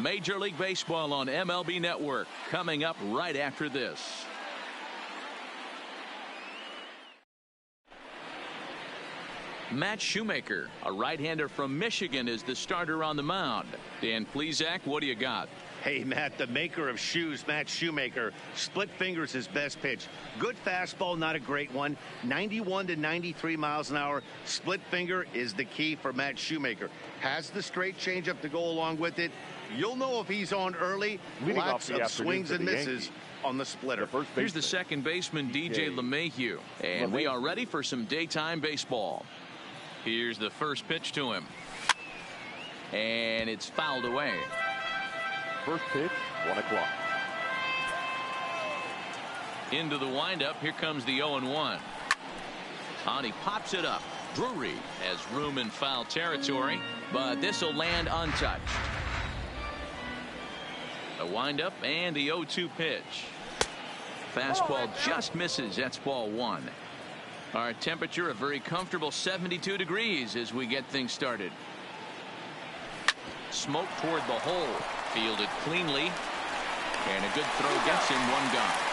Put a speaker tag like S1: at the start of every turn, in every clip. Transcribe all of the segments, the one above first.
S1: Major League Baseball on MLB Network, coming up right after this. Matt Shoemaker, a right-hander from Michigan, is the starter on the mound. Dan Plesac, what do you got?
S2: Hey, Matt, the maker of shoes, Matt Shoemaker. Split fingers his best pitch. Good fastball, not a great one. 91 to 93 miles an hour. Split finger is the key for Matt Shoemaker. Has the straight changeup to go along with it. You'll know if he's on early. Lots of swings and misses on the splitter.
S1: Here's the second baseman, DJ LeMahieu. And we are ready for some daytime baseball. Here's the first pitch to him. And it's fouled away.
S3: First pitch, 1 o'clock.
S1: Into the windup. Here comes the 0-1. He pops it up. Drury has room in foul territory, but this will land untouched. The windup and the 0-2 pitch. Fastball just misses. That's ball 1. Our temperature a very comfortable 72 degrees as we get things started. Smoke toward the hole. Fielded cleanly. And a good throw gets him 1 gone.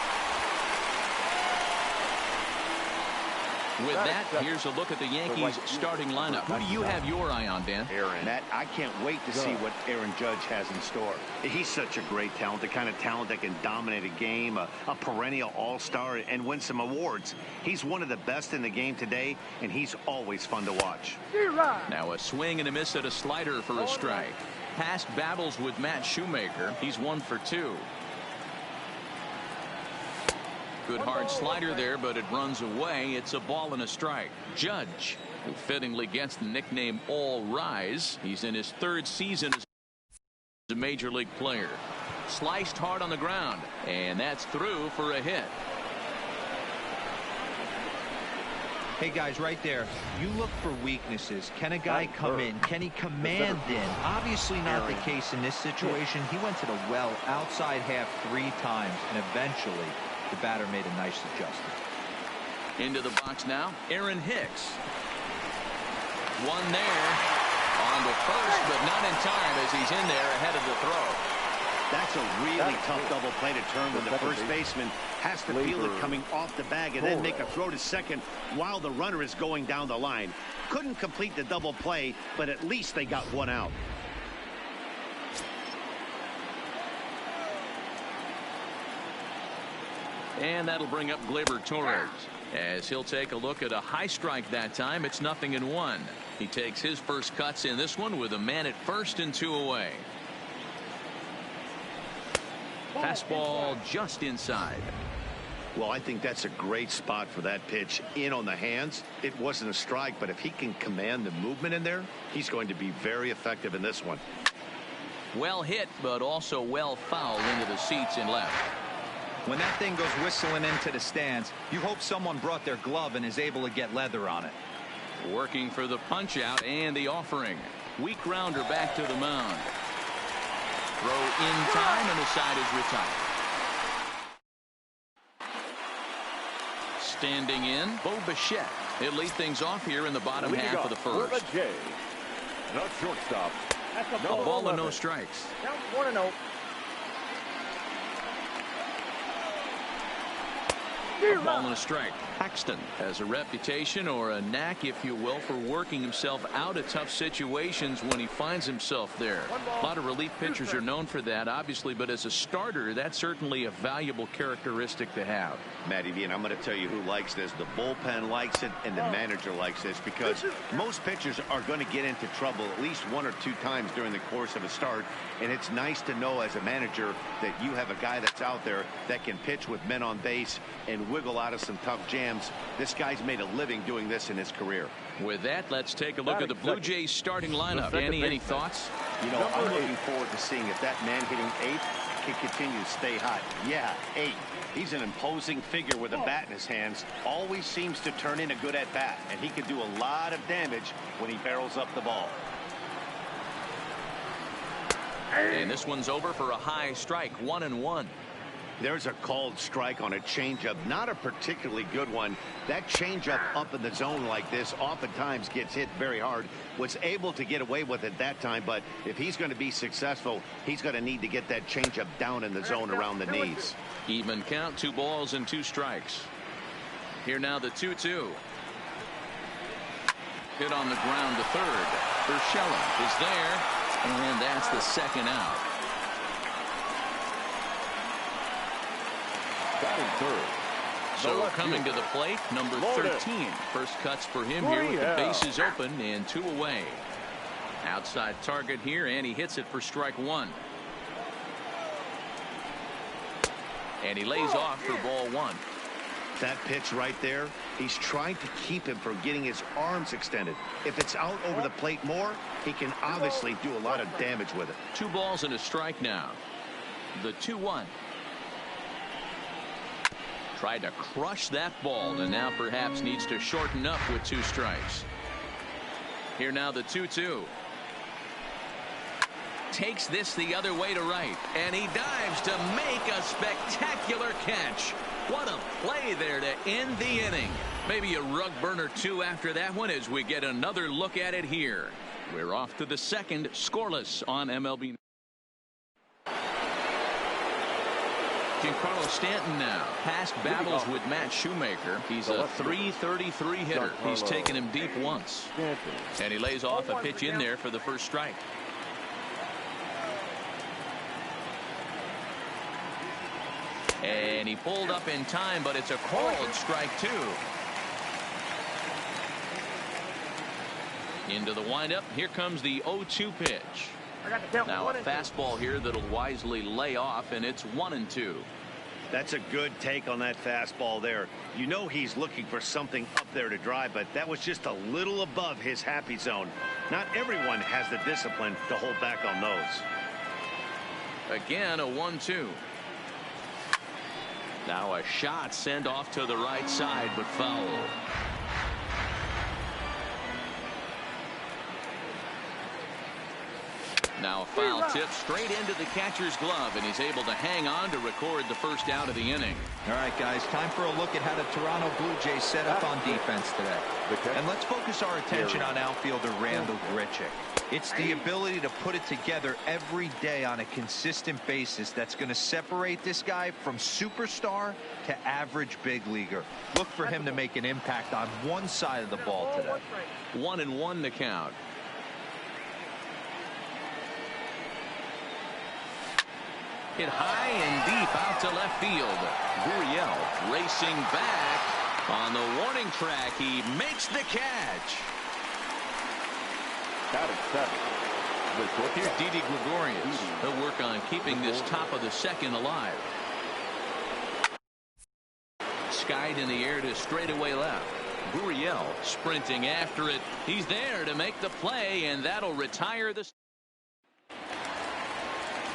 S1: With that, here's a look at the Yankees starting lineup. Who do you have your eye on, Dan?
S2: Matt, I can't wait to see what Aaron Judge has in store. He's such a great talent, the kind of talent that can dominate a game, a perennial all-star, and win some awards. He's one of the best in the game today, and he's always fun to watch.
S1: Now a swing and a miss at a slider for a strike. Past battles with Matt Shoemaker. He's 1 for 2. Good hard slider there, but it runs away. It's a ball and a strike. Judge, who fittingly gets the nickname All Rise. He's in his 3rd season as a major league player. Sliced hard on the ground, and that's through for a hit.
S4: Hey guys, right there, you look for weaknesses. Can a guy come in? Can he command in? Obviously not the case in this situation. He went to the well outside half 3 times, and eventually the batter made a nice adjustment.
S1: Into the box now, Aaron Hicks. One there on the first, but not in time as he's in there ahead of the throw.
S2: That's a really tough double play to turn when the first baseman has to feel it coming off the bag and then make a throw to second while the runner is going down the line. Couldn't complete the double play, but at least they got 1 out.
S1: And that'll bring up Gleyber Torres as he'll take a look at a high strike that time. It's 0-1. He takes his first cuts in this one with a man at first and 2 away. Fastball just inside.
S2: Well, I think that's a great spot for that pitch. In on the hands. It wasn't a strike, but if he can command the movement in there, he's going to be very effective in this one.
S1: Well hit, but also well fouled into the seats in left.
S4: When that thing goes whistling into the stands, you hope someone brought their glove and is able to get leather on it.
S1: Working for the punch out and the offering. Weak rounder back to the mound. Throw in time, and the side is retired. Standing in, Bo Bichette. He'll lead things off here in the bottom half of the first.
S3: Not shortstop.
S1: A ball and no strikes.
S5: Count 1-0.
S1: A ball and a strike. Paxton has a reputation, or a knack if you will, for working himself out of tough situations when he finds himself there. A lot of relief pitchers are known for that, obviously, but as a starter, that's certainly a valuable characteristic to have.
S2: Matty V, and I'm going to tell you who likes this. The bullpen likes it, and the manager likes this, because most pitchers are going to get into trouble at least 1 or 2 times during the course of a start, and it's nice to know as a manager that you have a guy that's out there that can pitch with men on base and wiggle out of some tough jams. This guy's made a living doing this in his career.
S1: With that, let's take a look at the Blue Jays starting lineup. Danny, any thoughts?
S2: You know, I'm looking forward to seeing if that man hitting 8th can continue to stay hot. Yeah, 8. He's an imposing figure with a bat in his hands. Always seems to turn in a good at-bat, and he can do a lot of damage when he barrels up the ball.
S1: And this one's over for a high strike, 1-1.
S2: There's a called strike on a changeup, not a particularly good one. That changeup up in the zone like this oftentimes gets hit very hard. Was able to get away with it that time, but if he's going to be successful, he's going to need to get that changeup down in the zone around the knees.
S1: Even count, 2 balls and 2 strikes. Here now the 2-2. Hit on the ground to third. Urshela is there, and that's the second out.
S3: Batting third.
S1: So coming to the plate, number 13. First cuts for him here with the bases open and 2 away. Outside target here, and he hits it for strike 1. And he lays off for ball 1.
S2: That pitch right there, he's trying to keep him from getting his arms extended. If it's out over the plate more, he can obviously do a lot of damage with it.
S1: 2 balls and a strike now. The 2-1. Tried to crush that ball, and now perhaps needs to shorten up with 2 strikes. Here now the 2-2. Takes this the other way to right, and he dives to make a spectacular catch. What a play there to end the inning. Maybe a rug burner 2 after that one as we get another look at it here. We're off to the second, scoreless on MLB. Giancarlo Stanton now. Past battles with Matt Shoemaker. He's a .333 hitter. He's taken him deep once. And he lays off a pitch in there for the first strike. And he pulled up in time, but it's a called strike 2. Into the windup. Here comes the 0-2 pitch. Now a fastball here that'll wisely lay off, and it's 1-2.
S2: That's a good take on that fastball there. You know he's looking for something up there to drive, but that was just a little above his happy zone. Not everyone has the discipline to hold back on those.
S1: Again, a 1-2. Now a shot sent off to the right side, but foul. Now a foul tip straight into the catcher's glove, and he's able to hang on to record the first out of the inning.
S4: All right, guys, time for a look at how the Toronto Blue Jays set up on defense today. And let's focus our attention on outfielder Randal Grichuk. It's the ability to put it together every day on a consistent basis that's going to separate this guy from superstar to average big leaguer. Look for him to make an impact on one side of the ball today.
S1: 1-1 the count. Hit high and deep out to left field. Gurriel racing back on the warning track. He makes the catch. Here's Didi Gregorius. He'll work on keeping this top of the second alive. Skied in the air to straightaway left. Gurriel sprinting after it. He's there to make the play, and that'll retire the.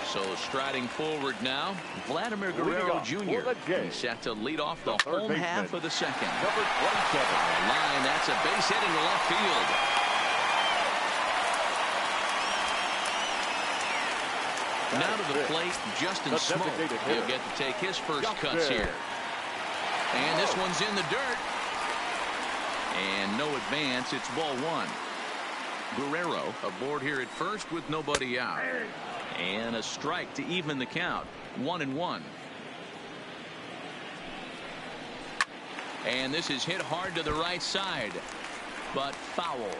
S1: So striding forward now, Vladimir Guerrero Jr. He's set to lead off the home half of the second.
S3: Number 27.
S1: On the line, that's a base hit into left field. Now to the plate, Justin Smoak. He'll get to take his first cuts here. And this one's in the dirt. And no advance. It's ball 1. Guerrero aboard here at first with nobody out. And a strike to even the count. 1-1. And this is hit hard to the right side, but foul.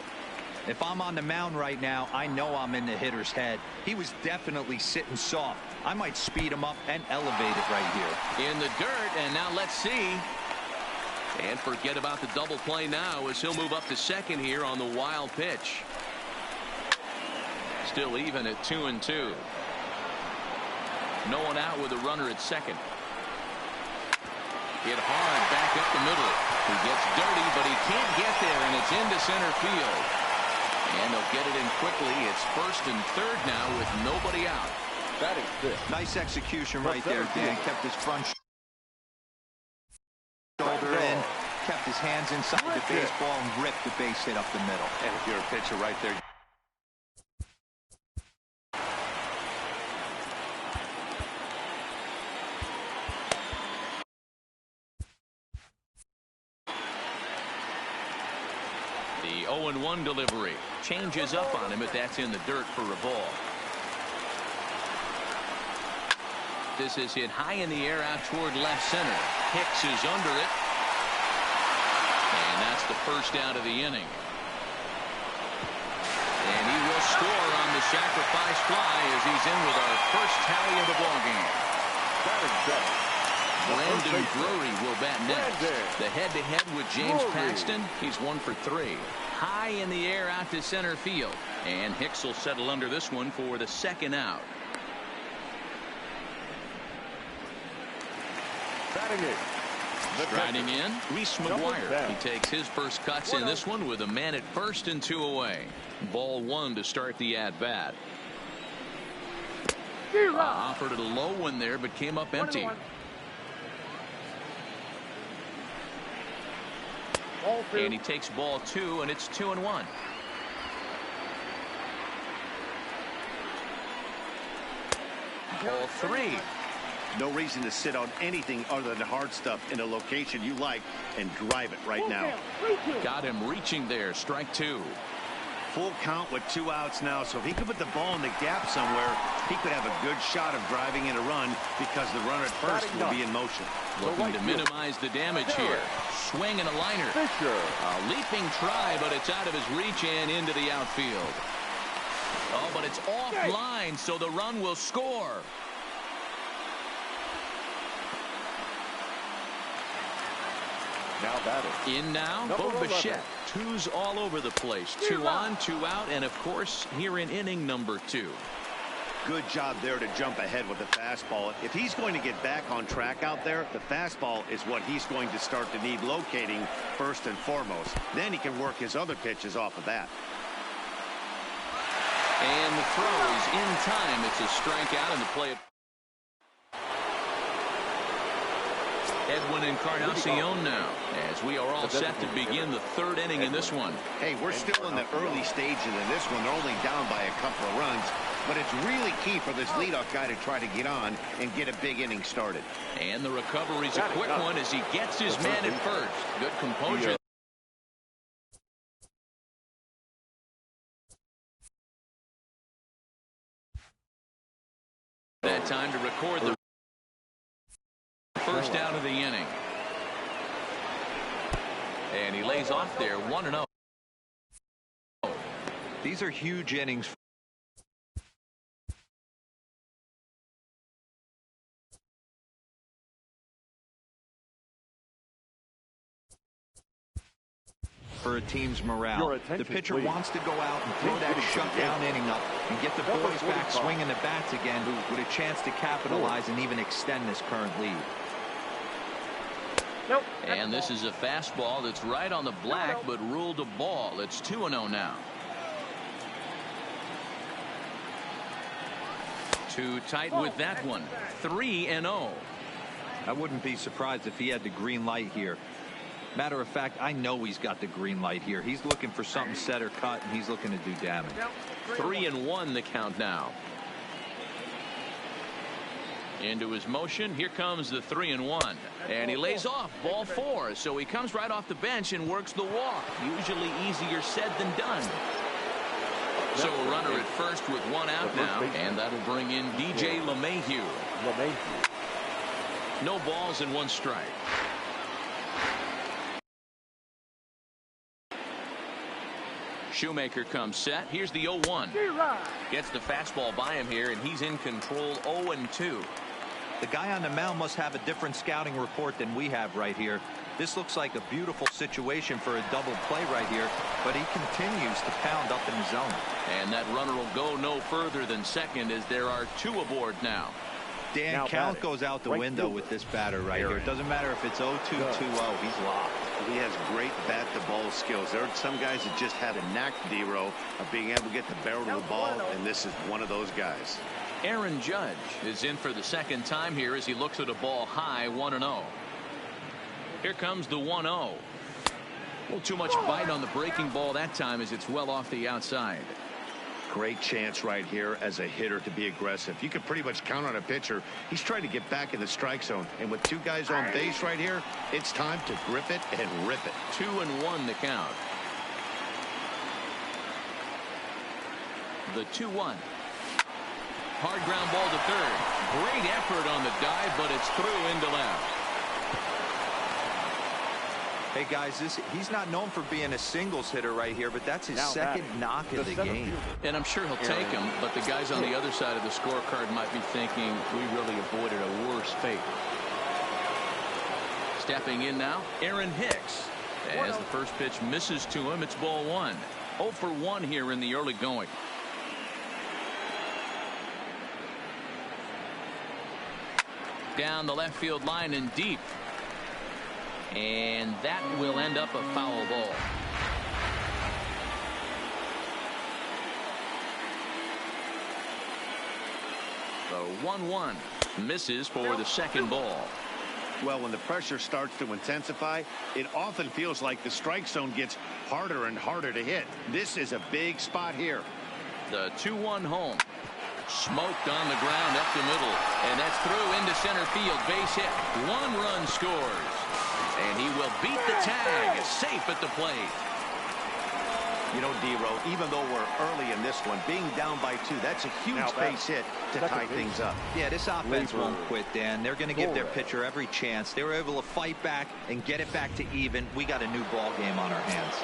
S4: If I'm on the mound right now, I know I'm in the hitter's head. He was definitely sitting soft. I might speed him up and elevate it right here.
S1: In the dirt, and now let's see. And forget about the double play now as he'll move up to second here on the wild pitch. Still even at 2-2. No one out with a runner at second. Hit hard back up the middle. He gets dirty, but he can't get there, and it's into center field. And they'll get it in quickly. It's first and third now with nobody out.
S4: Nice execution right there, Dan. Kept his front shoulder in, kept his hands inside the baseball, and ripped the base hit up the middle.
S2: And if you're a pitcher right there.
S1: 0-1 delivery. Changes up on him, but that's in the dirt for a ball. This is hit high in the air out toward left center. Hicks is under it. And that's the first out of the inning. And he will score on the sacrifice fly as he's in with our first tally of the ballgame. Brandon Drury will bat next. The head-to-head with James Paxton. He's 1 for 3. High in the air out to center field. And Hicks will settle under this one for the second out. Striding in, Reese McGuire. He takes his first cuts in this one with a man at first and 2 away. Ball 1 to start the at-bat. Offered it a low one there, but came up empty. And he takes ball 2, and it's 2-1. Ball 3.
S2: No reason to sit on anything other than hard stuff in a location you like and drive it right now.
S1: Got him reaching there. Strike 2.
S2: Full count with 2 outs now, so if he could put the ball in the gap somewhere, he could have a good shot of driving in a run because the runner at first will be in motion.
S1: Looking to minimize the damage here. Swing and a liner. A leaping try, but it's out of his reach and into the outfield. Oh, but it's offline, so the run will score.
S3: Now batting.
S1: In now, Bo Bichette. 2's all over the place. 2 on, 2 out, and of course, here in inning number 2.
S2: Good job there to jump ahead with the fastball. If he's going to get back on track out there, the fastball is what he's going to start to need locating first and foremost. Then he can work his other pitches off of that.
S1: And the throw is in time. It's a strikeout in the play. Edwin Encarnacion now, as we are all set to begin the 3rd inning in this one.
S2: Hey, we're still in the early stages in this one. They're only down by a couple of runs, but it's really key for this leadoff guy to try to get on and get a big inning started.
S1: And the recovery's a quick one as he gets his man at first. Good composure. That time to record the first out of the inning. And he lays off there 1-0.
S4: These are huge innings. For a team's morale. The pitcher wants to go out and throw that shutdown inning up and get the boys back swinging the bats again with a chance to capitalize and even extend this current lead.
S1: And this is a fastball that's right on the black, but ruled a ball. It's 2-0 now. Too tight with that one. 3-0.
S4: I wouldn't be surprised if he had the green light here. Matter of fact, I know he's got the green light here. He's looking for something set or cut, and he's looking to do damage.
S1: 3-1 the count now. Into his motion. Here comes the 3-1. And he lays off ball 4. So he comes right off the bench and works the walk. Usually easier said than done. So a runner at first with 1 out now. And that'll bring in DJ LeMahieu. No balls and 1 strike. Shoemaker comes set. Here's the 0-1. Gets the fastball by him here, and he's in control 0-2.
S4: The guy on the mound must have a different scouting report than we have right here. This looks like a beautiful situation for a double play right here, but he continues to pound up in the zone.
S1: And that runner will go no further than second as there are 2 aboard now.
S4: Dan, count goes out the window with this batter right here. It doesn't matter if it's 0-2, 2-0. He's locked.
S2: He has great bat-to-ball skills. There are some guys that just have a knack, D-Row, of being able to get the barrel to the ball, and this is one of those guys.
S1: Aaron Judge is in for the second time here as he looks at a ball high 1-0. Here comes the 1-0. A little too much bite on the breaking ball that time as it's well off the outside.
S2: Great chance right here as a hitter to be aggressive. You can pretty much count on a pitcher. He's trying to get back in the strike zone. And with 2 guys on base right here, it's time to grip it and rip it.
S1: 2-1 the count. The 2-1. Hard ground ball to third. Great effort on the dive, but it's through into left.
S4: Hey guys, he's not known for being a singles hitter right here, but that's his second knock of the game.
S1: And I'm sure he'll take him, but the guys on the other side of the scorecard might be thinking we really avoided a worse fate. Stepping in now, Aaron Hicks. As the first pitch misses to him, it's ball 1. 0 for 1 here in the early going. Down the left field line and deep. And that will end up a foul ball. The 1-1 misses for the second ball.
S2: Well, when the pressure starts to intensify, it often feels like the strike zone gets harder and harder to hit. This is a big spot here.
S1: The 2-1 home. Smoked on the ground up the middle. And that's through into center field. Base hit. 1 run scores. And he will beat the tag. Safe at the plate.
S2: You know, D-Row, even though we're early in this one, being down by 2, that's a huge base hit to tie things up.
S4: Yeah, this offense won't quit, Dan. They're going to give their pitcher every chance. They were able to fight back and get it back to even. We got a new ball game on our hands.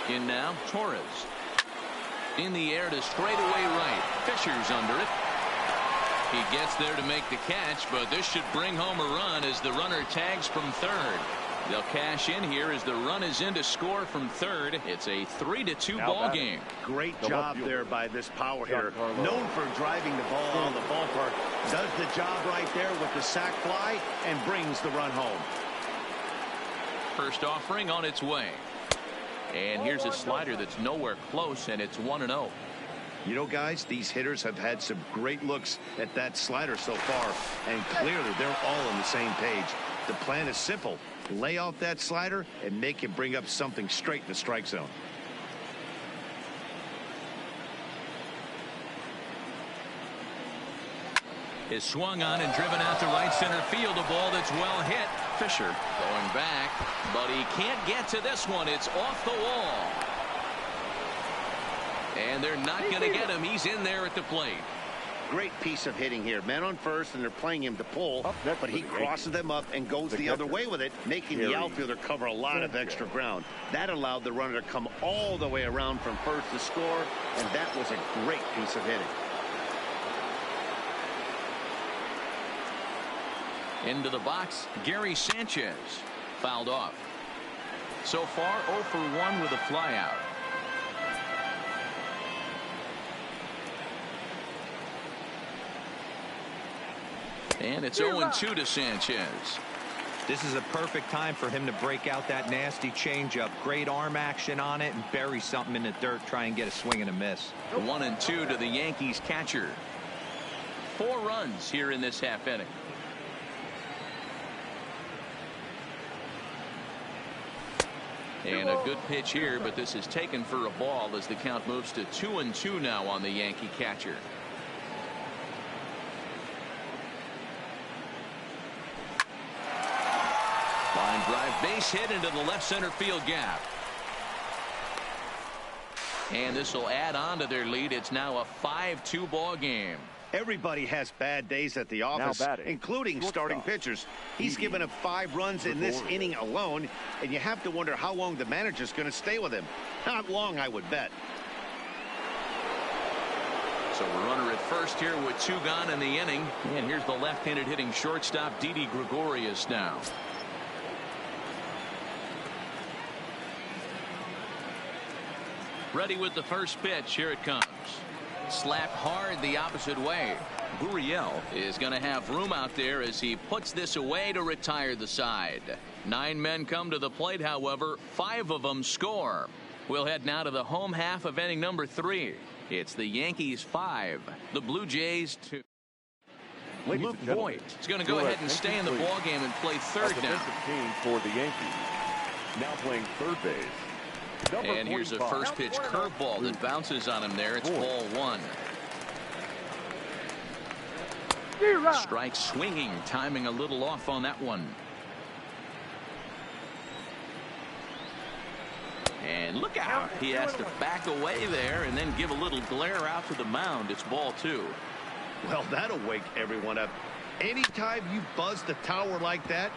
S1: In now, Torres. In the air to straightaway right. Fisher's under it. He gets there to make the catch, but this should bring home a run as the runner tags from third. They'll cash in here as the run is in to score from third. It's a 3-2 ball game.
S2: Great job there by this power hitter. Known for driving the ball on the ballpark. Does the job right there with the sac fly and brings the run home.
S1: First offering on its way. And here's a slider that's nowhere close, and it's 1-0.
S2: You know, guys, these hitters have had some great looks at that slider so far, and clearly they're all on the same page. The plan is simple. Lay off that slider and make him bring up something straight in the strike zone.
S1: Is swung on and driven out to right center field. A ball that's well hit. Fisher going back, but he can't get to this one. It's off the wall. And they're not going to get him. He's in there at the plate.
S2: Great piece of hitting here. Men on first, and they're playing him to pull, but he crosses them up and goes the other way with it, making the outfielder cover a lot of extra ground. That allowed the runner to come all the way around from first to score, and that was a great piece of hitting.
S1: Into the box, Gary Sanchez. Fouled off. So far, 0 for 1 with a flyout. And it's 0-2 to Sanchez.
S4: This is a perfect time for him to break out that nasty changeup. Great arm action on it and bury something in the dirt. Try and get a swing and a miss.
S1: 1-2 to the Yankees catcher. 4 runs here in this half inning. And a good pitch here, but this is taken for a ball as the count moves to 2-2 now on the Yankee catcher. Line drive, base hit into the left center field gap. And this will add on to their lead. It's now a 5-2 ball game.
S2: Everybody has bad days at the office, including starting pitchers. He's given up 5 runs in this inning alone, and you have to wonder how long the manager's going to stay with him. Not long, I would bet.
S1: So a runner at first here with 2 gone in the inning. And here's the left-handed hitting shortstop, Didi Gregorius now. Ready with the first pitch. Here it comes. Slapped hard the opposite way. Gurriel is going to have room out there as he puts this away to retire the side. 9 men come to the plate, however. 5 of them score. We'll head now to the home half of inning number 3. It's the Yankees 5, the Blue Jays 2. Luke Voigt is going to go ahead and stay in the ball game and play third now.
S3: Team for the Yankees. Now playing third base.
S1: And here's a first pitch curveball that bounces on him there. It's ball 1. Strike swinging, timing a little off on that one. And look out. He has to back away there and then give a little glare out to the mound. It's ball 2.
S2: Well, that'll wake everyone up. Anytime you buzz the tower like that,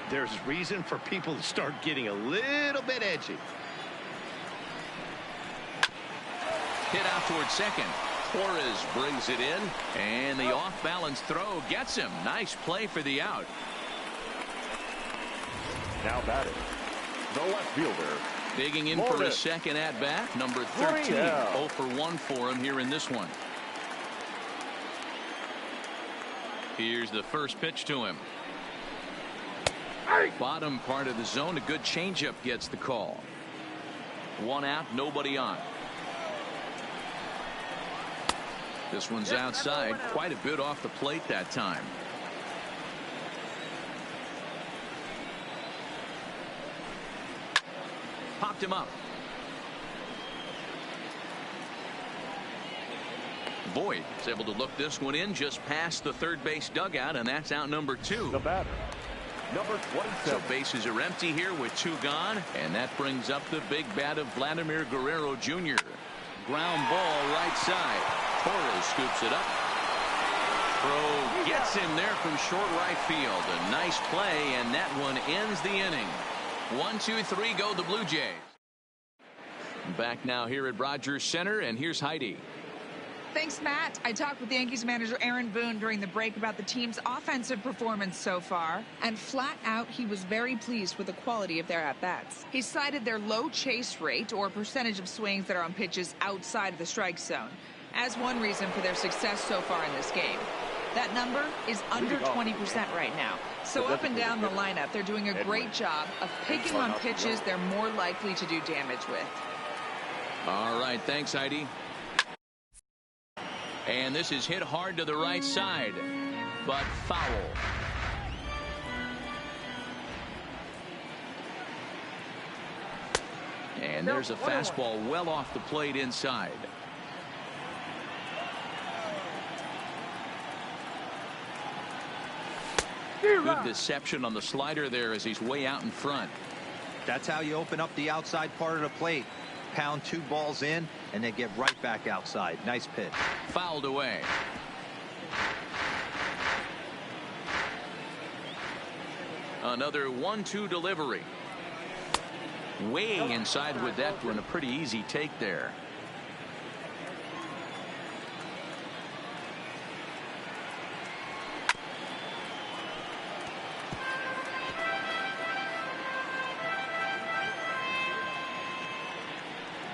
S2: there's reason for people to start getting a little bit edgy.
S1: Hit out towards second. Torres brings it in, and the off-balance throw gets him. Nice play for the out.
S3: Now batting, the left fielder.
S1: Digging in for a second at bat, number 13. 0 for 1 for him here in this one. Here's the first pitch to him. Bottom part of the zone, a good changeup gets the call. 1 out, nobody on. This one's outside, quite a bit off the plate that time. Popped him up. Voit is able to look this one in just past the third base dugout, and that's out number 2.
S3: The batter, number 27.
S1: So bases are empty here with 2 gone, and that brings up the big bat of Vladimir Guerrero Jr. Ground ball right side. Torres scoops it up. Throw gets him there from short right field. A nice play, and that one ends the inning. 1, 2, 3 go the Blue Jays. Back now here at Rogers Center, and here's Heidi.
S5: Thanks, Matt. I talked with Yankees manager Aaron Boone during the break about the team's offensive performance so far, and flat out he was very pleased with the quality of their at-bats. He cited their low chase rate, or percentage of swings that are on pitches outside of the strike zone, as one reason for their success so far in this game. That number is under 20% right now. So up and down the lineup, they're doing a great job of picking on pitches they're more likely to do damage with.
S1: All right, thanks, Heidi. And this is hit hard to the right side, but foul. And there's a fastball well off the plate inside. Good deception on the slider there as he's way out in front.
S4: That's how you open up the outside part of the plate. Pound 2 balls in, and they get right back outside. Nice pitch.
S1: Fouled away. Another 1-2 delivery. Way inside with that one. A pretty easy take there.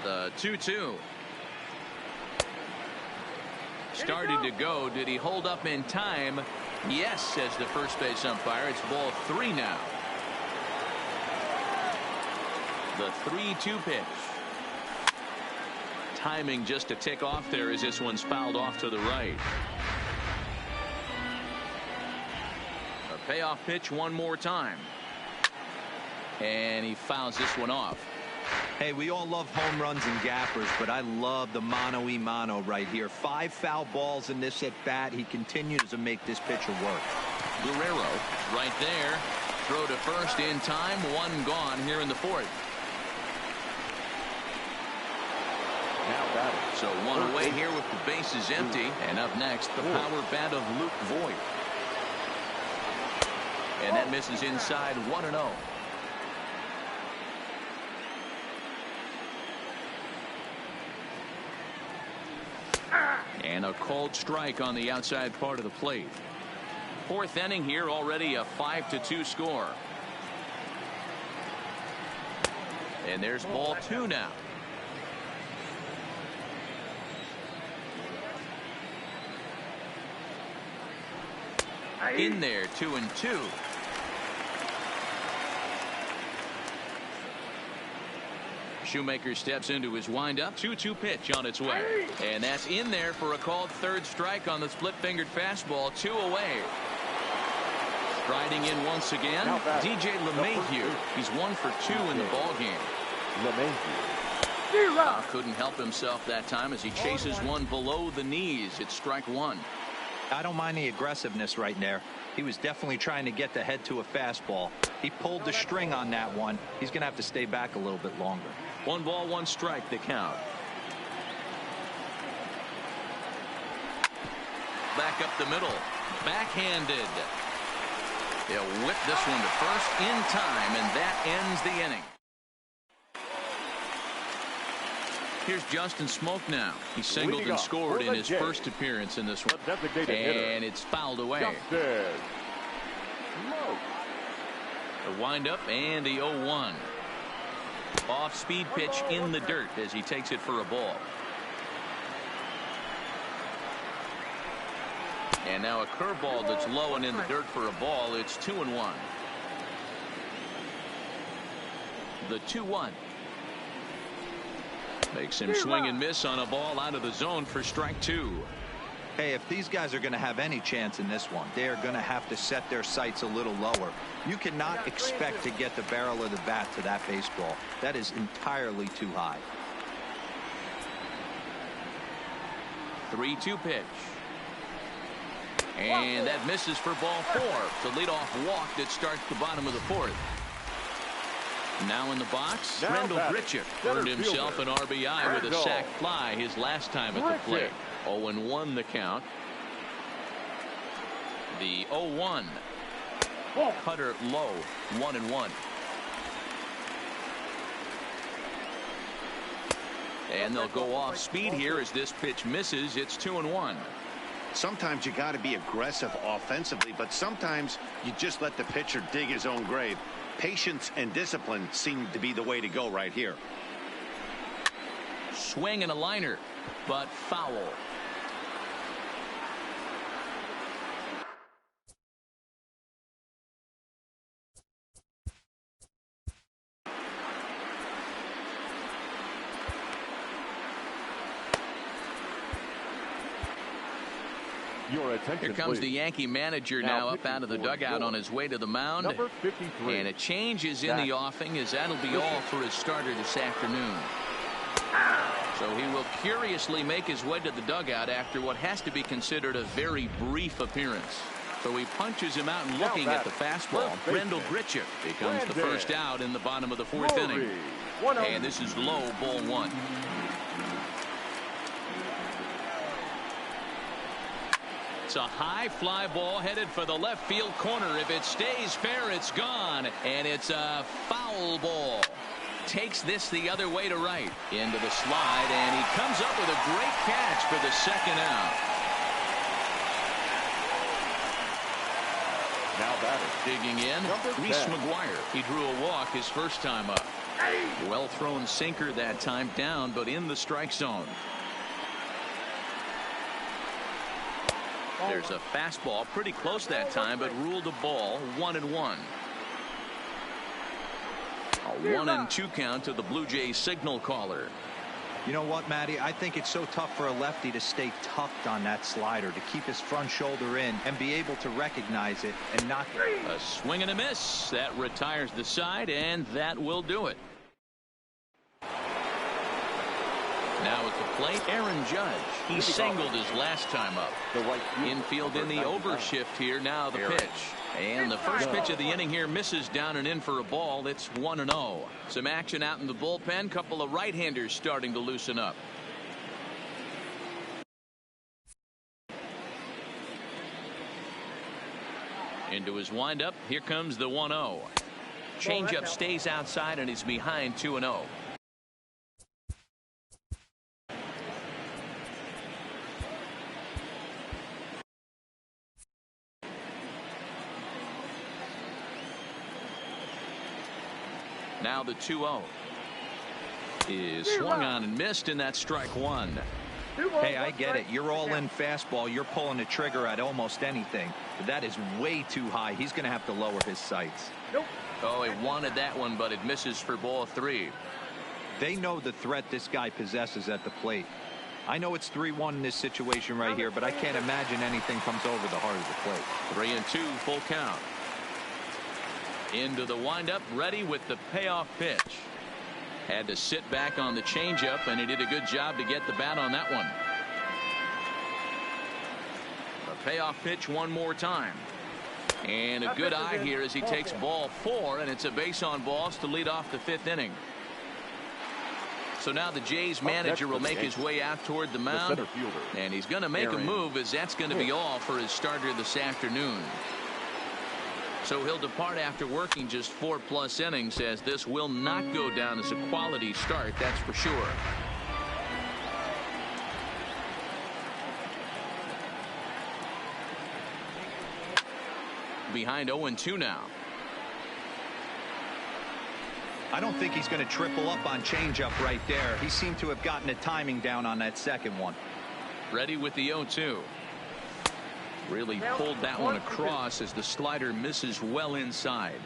S1: The 2-2. Started to go. Did he hold up in time? Yes, says the first base umpire. It's ball 3 now. The 3-2 pitch. Timing just a tick off there as this one's fouled off to the right. A payoff pitch one more time. And he fouls this one off.
S4: Hey, we all love home runs and gappers, but I love the mano-y-mano right here. 5 foul balls in this at-bat. He continues to make this pitcher work.
S1: Guerrero right there. Throw to first in time. 1 gone here in the 4th.
S3: Now batting.
S1: So 1 away here with the bases empty. And up next, the power bat of Luke Voit. And that misses inside. 1-0. And a called strike on the outside part of the plate. 4th inning here, already a 5-2 score. And there's ball 2 now. In there, 2-2. Shoemaker steps into his windup. 2-2 pitch on its way. And that's in there for a called 3rd strike on the split-fingered fastball. 2 away. Striding in once again, DJ LeMahieu. He's 1 for 2 in the ballgame. LeMahieu couldn't help himself that time as he chases one below the knees. It's strike 1.
S4: I don't mind the aggressiveness right there. He was definitely trying to get the head to a fastball. He pulled the string on that one. He's going to have to stay back a little bit longer.
S1: 1 ball, 1 strike, the count. Back up the middle. Backhanded. He'll whip this one to first in time, and that ends the inning. Here's Justin Smoke now. He singled and scored in his first appearance in this one. And it's fouled away. The windup and the 0-1. Off-speed pitch in the dirt as he takes it for a ball. And now a curveball that's low and in the dirt for a ball. It's 2-1. The 2-1. Makes him swing and miss on a ball out of the zone for strike 2.
S4: Hey, if these guys are going to have any chance in this one, they are going to have to set their sights a little lower. You cannot expect to get the barrel of the bat to that baseball. That is entirely too high.
S1: 3-2 pitch. And that misses for ball 4. The leadoff walk that starts the bottom of the 4th. Now in the box, Rendell Grichuk earned himself an RBI with a sac fly his last time at the plate. 0-1 the count. The 0-1. Cutter low, 1-1. And they'll go off speed here as this pitch misses. It's 2-1.
S2: Sometimes you got to be aggressive offensively, but sometimes you just let the pitcher dig his own grave. Patience and discipline seem to be the way to go right here.
S1: Swing and a liner, but foul. Here comes the Yankee manager now up out of the dugout on his way to the mound.
S3: Number 53.
S1: And a change is in the offing, as that'll be all for his starter this afternoon. So he will curiously make his way to the dugout after what has to be considered a very brief appearance. So he punches him out and looking at the fastball. Rendell Grichuk becomes the first out in the bottom of the 4th inning. And this is low, ball 1. It's a high fly ball headed for the left field corner. If it stays fair, it's gone. And it's a foul ball. Takes this the other way to right. Into the slide, and he comes up with a great catch for the second out.
S3: Now batter.
S1: Digging in, Reese McGuire. He drew a walk his first time up. Well thrown sinker that time, down, but in the strike zone. There's a fastball pretty close that time, but ruled a ball. 1-1. A 1-2 count to the Blue Jays signal caller.
S4: You know what, Matty? I think it's so tough for a lefty to stay tucked on that slider, to keep his front shoulder in and be able to recognize it and knock it.
S1: A swing and a miss. That retires the side, and that will do it. Now at the plate, Aaron Judge. He singled his last time up. Infield in the overshift here. Now the pitch. And the first pitch of the inning here misses down and in for a ball. It's 1-0. Some action out in the bullpen. Couple of right-handers starting to loosen up. Into his windup. Here comes the 1-0. Changeup stays outside and is behind 2-0. Now the 2-0 is swung on and missed, and that's strike 1.
S4: Hey, I get it. You're all in fastball. You're pulling the trigger at almost anything. But that is way too high. He's going to have to lower his sights.
S1: Oh, he wanted that one, but it misses for ball 3.
S4: They know the threat this guy possesses at the plate. I know it's 3-1 in this situation right here, but I can't imagine anything comes over the heart of the plate.
S1: 3-2, full count. Into the windup, ready with the payoff pitch. Had to sit back on the changeup, and he did a good job to get the bat on that one. A payoff pitch one more time. And a good eye here as he takes ball 4, and it's a base on balls to lead off the 5th inning. So now the Jays manager will make his way out toward the mound.
S3: center fielder,
S1: And he's going to make a move, as that's going to be all for his starter this afternoon. So he'll depart after working just 4+ innings, as this will not go down as a quality start, that's for sure. Behind 0-2 now.
S4: I don't think he's going to triple up on changeup right there. He seemed to have gotten the timing down on that second one.
S1: Ready with the 0-2. Really pulled that one across as the slider misses well inside.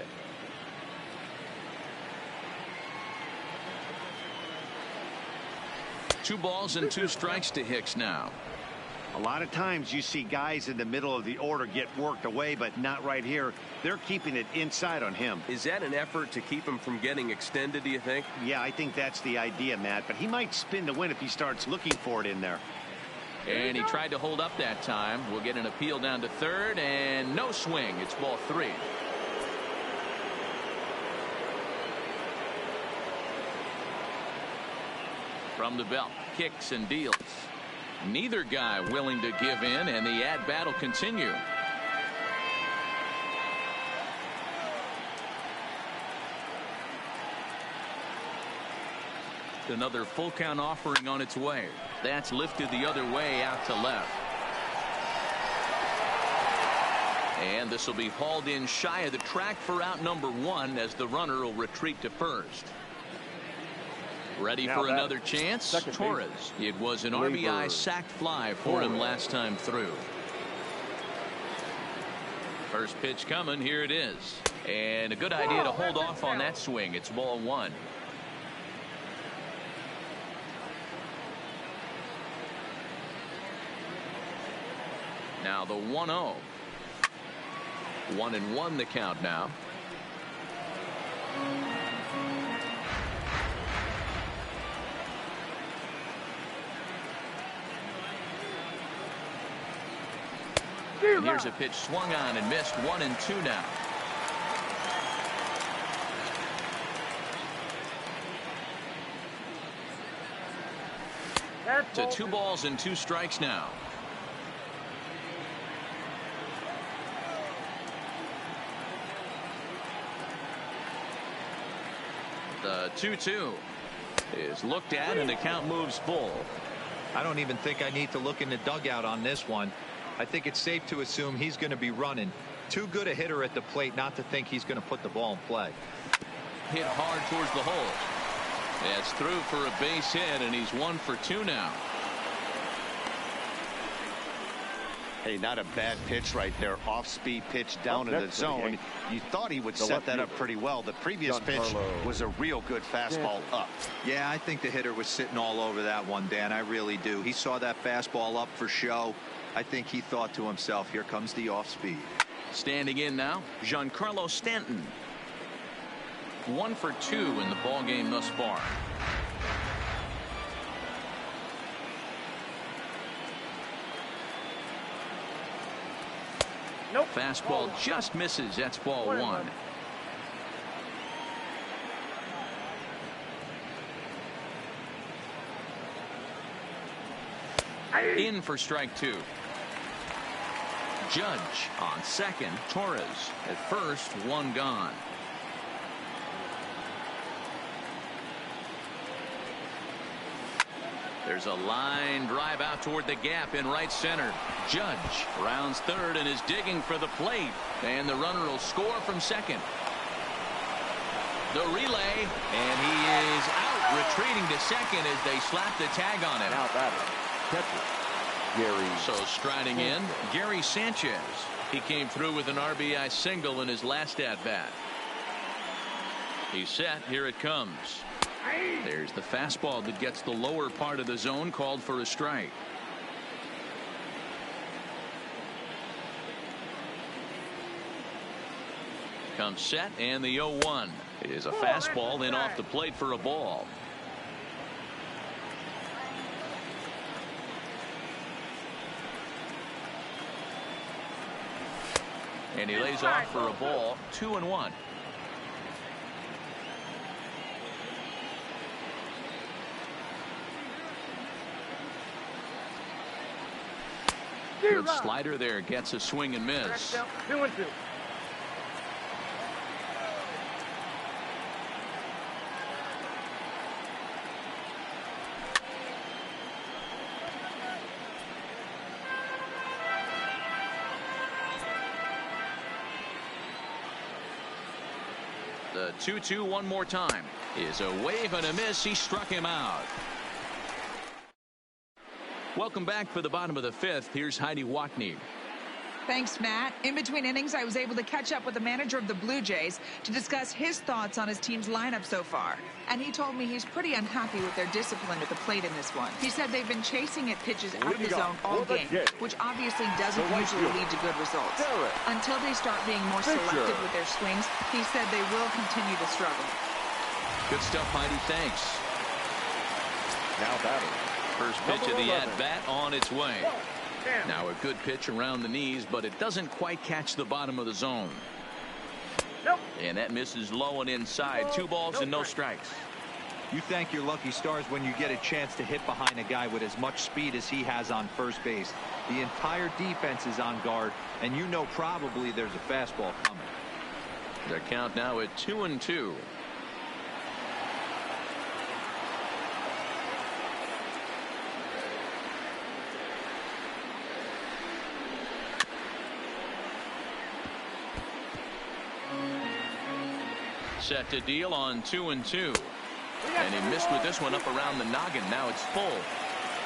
S1: Two balls and 2 strikes to Hicks now.
S2: A lot of times you see guys in the middle of the order get worked away, but not right here. They're keeping it inside on him.
S6: Is that an effort to keep him from getting extended, do you think?
S2: Yeah, I think that's the idea, Matt, but he might spin to win if he starts looking for it in there.
S1: And he tried to hold up that time. We'll get an appeal down to third, and no swing. It's ball 3. From the belt, kicks and deals. Neither guy willing to give in, and the at-bat will continue. Another full count offering on its way. That's lifted the other way out to left. And this will be hauled in shy of the track for out number 1, as the runner will retreat to first. Ready for another chance. Torres. It was an RBI sac fly for him last time through. First pitch coming. Here it is. And a good idea to hold off on that swing. It's ball 1. Now the 1-0. 1-1 the count now. And here's a pitch swung on and missed. 1-2 now. To 2 balls and 2 strikes now. The 2-2 is looked at, and the count moves full.
S4: I don't even think I need to look in the dugout on this one. I think it's safe to assume he's going to be running. Too good a hitter at the plate not to think he's going to put the ball in play.
S1: Hit hard towards the hole. That's through for a base hit, and he's 1 for 2 now.
S2: Hey, not a bad pitch right there. Off-speed pitch down in the zone. You thought he would set that up pretty well. The previous pitch was a real good fastball up.
S4: Yeah, I think the hitter was sitting all over that one, Dan. I really do. He saw that fastball up for show. I think he thought to himself, here comes the off-speed.
S1: Standing in now, Giancarlo Stanton. 1 for 2 in the ball game thus far.
S5: Nope.
S1: Fastball just misses. That's ball 1. In for strike 2. Judge on second. Torres at first. 1 gone. There's a line drive out toward the gap in right center. Judge rounds third and is digging for the plate, and the runner will score from second. The relay, and he is out, retreating to second as they slap the tag on him.
S3: Now batter, catcher Gary.
S1: So striding in, Gary Sanchez. He came through with an RBI single in his last at bat. He's set. Here it comes. There's the fastball that gets the lower part of the zone, called for a strike. Comes set, and the 0-1 is a fastball in off the plate for a ball. And he lays off for a ball. 2-1. Good slider there, gets a swing and miss.
S7: 2-2.
S1: The 2-2 one more time is a wave and a miss. He struck him out. Welcome back for the bottom of the fifth. Here's Heidi Watney.
S5: Thanks, Matt. In between innings, I was able to catch up with the manager of the Blue Jays to discuss his thoughts on his team's lineup so far. And he told me he's pretty unhappy with their discipline at the plate in this one. He said they've been chasing at pitches out of the zone all game, which obviously doesn't usually lead to good results. Until they start being more selective with their swings, he said they will continue to struggle.
S1: Good stuff, Heidi. Thanks.
S3: Now batting.
S1: First pitch of the at-bat on its way. Now a good pitch around the knees, but it doesn't quite catch the bottom of the zone. And that misses low and inside. 2 balls and no strikes.
S4: You thank your lucky stars when you get a chance to hit behind a guy with as much speed as he has on first base. The entire defense is on guard, and you know probably there's a fastball coming.
S1: The count now at 2-2. Set to deal on 2-2. And he missed with this one up around the noggin. Now it's full.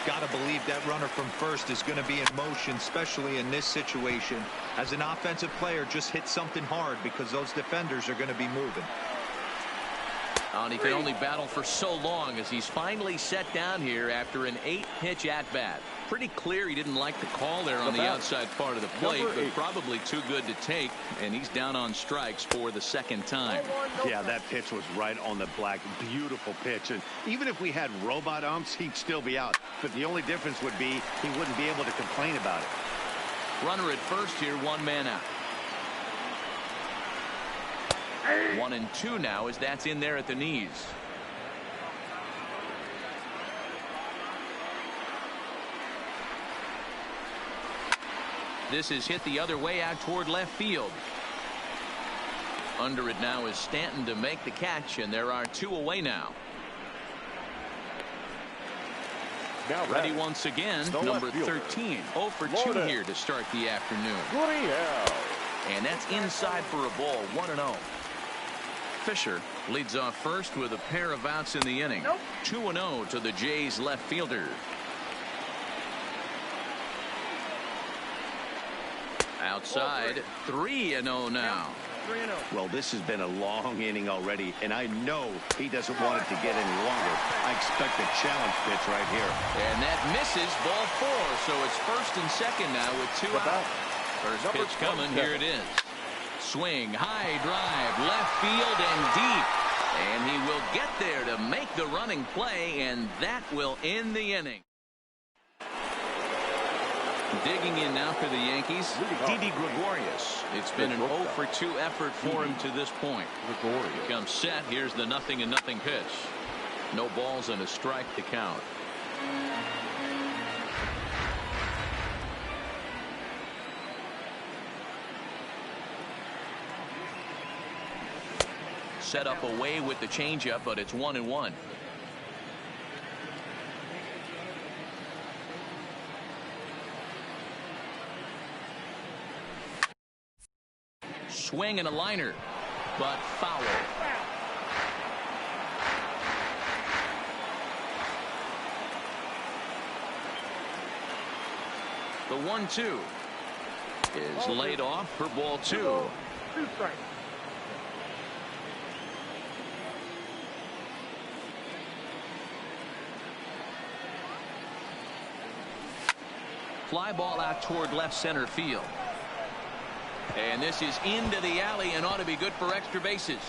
S4: Gotta believe that runner from first is going to be in motion, especially in this situation. As an offensive player, just hit something hard because those defenders are going to be moving.
S1: And he can only battle for so long as he's finally set down here after an 8-pitch at-bat. Pretty clear he didn't like the call there on the outside part of the plate, but probably too good to take, and he's down on strikes for the second time.
S2: Yeah, that pitch was right on the black. Beautiful pitch. And even if we had robot umps, he'd still be out. But the only difference would be he wouldn't be able to complain about it.
S1: Runner at first here, 1 man out. 1-2 now as that's in there at the knees. This is hit the other way out toward left field. Under it now is Stanton to make the catch, and there are 2 away now.
S3: Now
S1: ready once again, number 13. 0 for 2 here to start the afternoon. And that's inside for a ball, 1-0. Fisher leads off first with a pair of outs in the inning. 2-0 to the Jays left fielder. Outside, 3-0 now.
S2: Well, this has been a long inning already, and I know he doesn't want it to get any longer. I expect a challenge pitch right here.
S1: And that misses, ball 4, so it's first and second now with 2 out. First pitch coming, here it is. Swing, high drive, left field and deep. And he will get there to make the running play, and that will end the inning. Digging in now for the Yankees, Didi Gregorius. It's been an 0 for 2 effort for him to this point. He comes set. Here's the 0-0 pitch. No balls and a strike to count. Set up away with the changeup, but it's 1-1. Swing and a liner, but foul. The 1-2 is laid off for ball 2.
S7: 2 strikes.
S1: Fly ball out toward left center field. And this is into the alley and ought to be good for extra bases.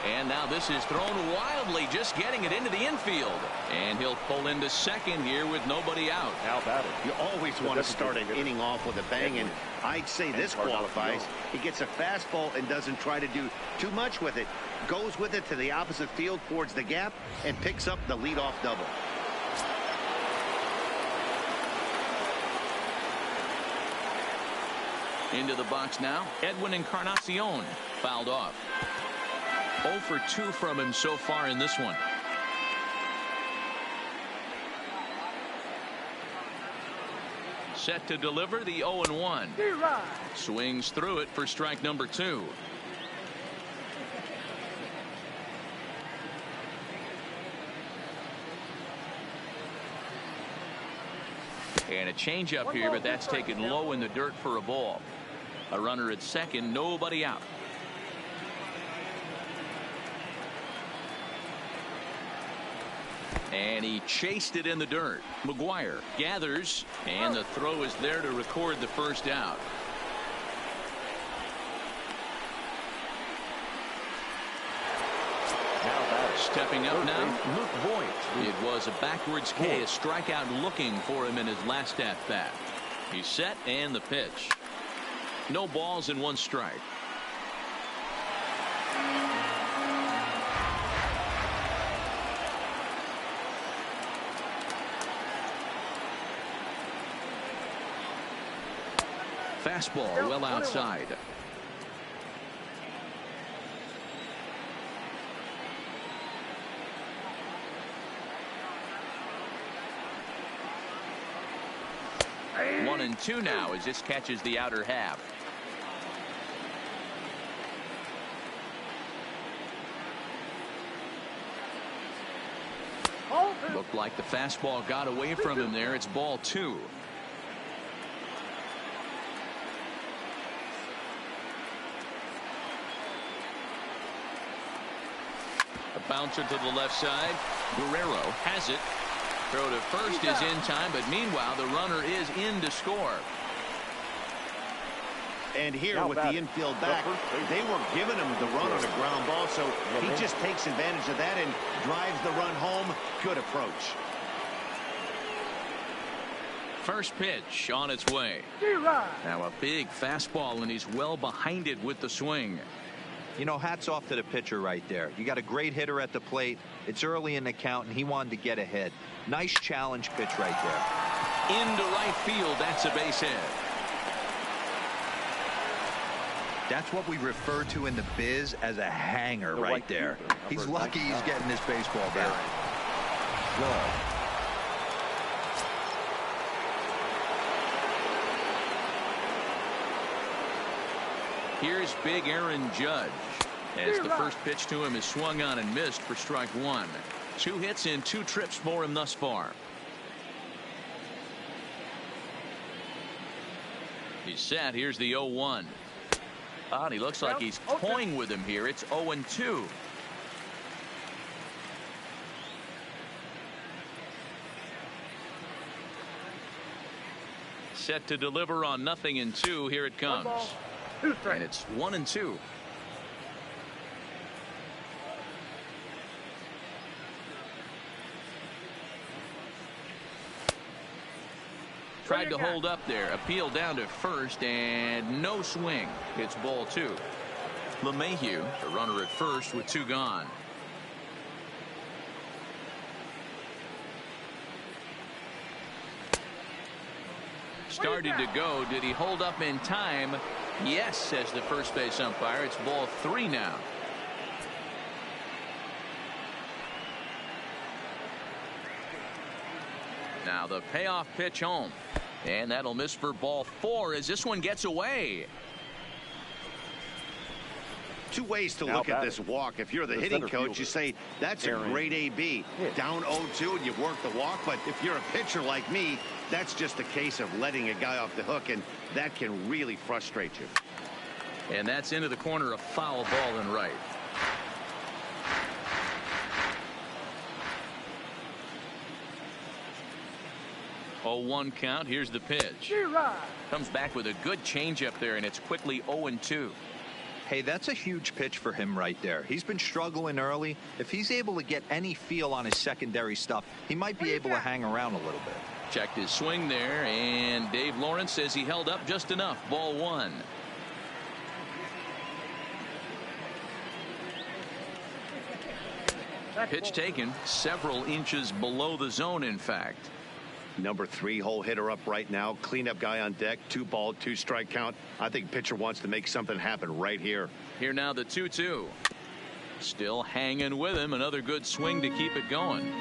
S1: And now this is thrown wildly, just getting it into the infield. And he'll pull into second here with nobody out.
S3: Now batting.
S2: You always want to start an inning off with a bang, and I'd say this qualifies. He gets a fastball and doesn't try to do too much with it. Goes with it to the opposite field towards the gap and picks up the leadoff double.
S1: Into the box now, Edwin Encarnacion fouled off. 0 for 2 from him so far in this one. Set to deliver the 0-1. Swings through it for strike number 2. And a changeup here, but that's taken low in the dirt for a ball. A runner at second, nobody out. And he chased it in the dirt. McGuire gathers, and the throw is there to record the first out. Stepping up now, Luke Voigt. It was a backwards K, a strikeout looking for him in his last at bat. He's set, and the pitch. No balls and 1 strike. Fastball well outside. One and 2 now as this catches the outer half. Looked like the fastball got away from him there. It's ball 2. A bouncer to the left side. Guerrero has it. Throw to first is in time, but meanwhile the runner is in to score.
S2: And here with the infield back, they were giving him the run on a ground ball, so he just takes advantage of that and drives the run home. Good approach.
S1: First pitch on its way. Now a big fastball, and he's well behind it with the swing.
S4: You know, hats off to the pitcher right there. You got a great hitter at the plate. It's early in the count, and he wanted to get ahead. Nice challenge pitch right there.
S1: Into right field. That's a base hit.
S4: That's what we refer to in the biz as a hanger right there. He's lucky he's getting this baseball back.
S1: Here's big Aaron Judge as the first pitch to him is swung on and missed for strike 1. 2 hits in 2 trips for him thus far. He's set. Here's the 0-1. And he looks like he's toying with him here. It's 0-2. Set to deliver on 0-2. Here it comes. And it's 1-2. Tried to hold up there. Appeal down to first, and no swing. It's ball 2. LeMahieu, the runner at first with 2 gone. Started to go. Did he hold up in time? Yes, says the first base umpire. It's ball 3 now. Now the payoff pitch home. And that'll miss for ball 4 as this one gets away.
S2: 2 ways to look at this walk. If you're the hitting coach, you say, that's a great AB. Down 0-2 and you work the walk. But if you're a pitcher like me, that's just a case of letting a guy off the hook, and that can really frustrate you.
S1: And that's into the corner, a foul ball and right. Oh, 1 count. Here's the pitch. Comes back with a good changeup there, and it's quickly 0-2.
S4: Hey, that's a huge pitch for him right there. He's been struggling early. If he's able to get any feel on his secondary stuff, he might be able to hang around a little bit.
S1: Checked his swing there, and Dave Lawrence says he held up just enough. Ball 1. Pitch taken several inches below the zone, in fact.
S2: Number 3 hole hitter up right now. Cleanup guy on deck. 2-ball, 2-strike count. I think pitcher wants to make something happen right here.
S1: Here now the 2-2. Still hanging with him. Another good swing to keep it going.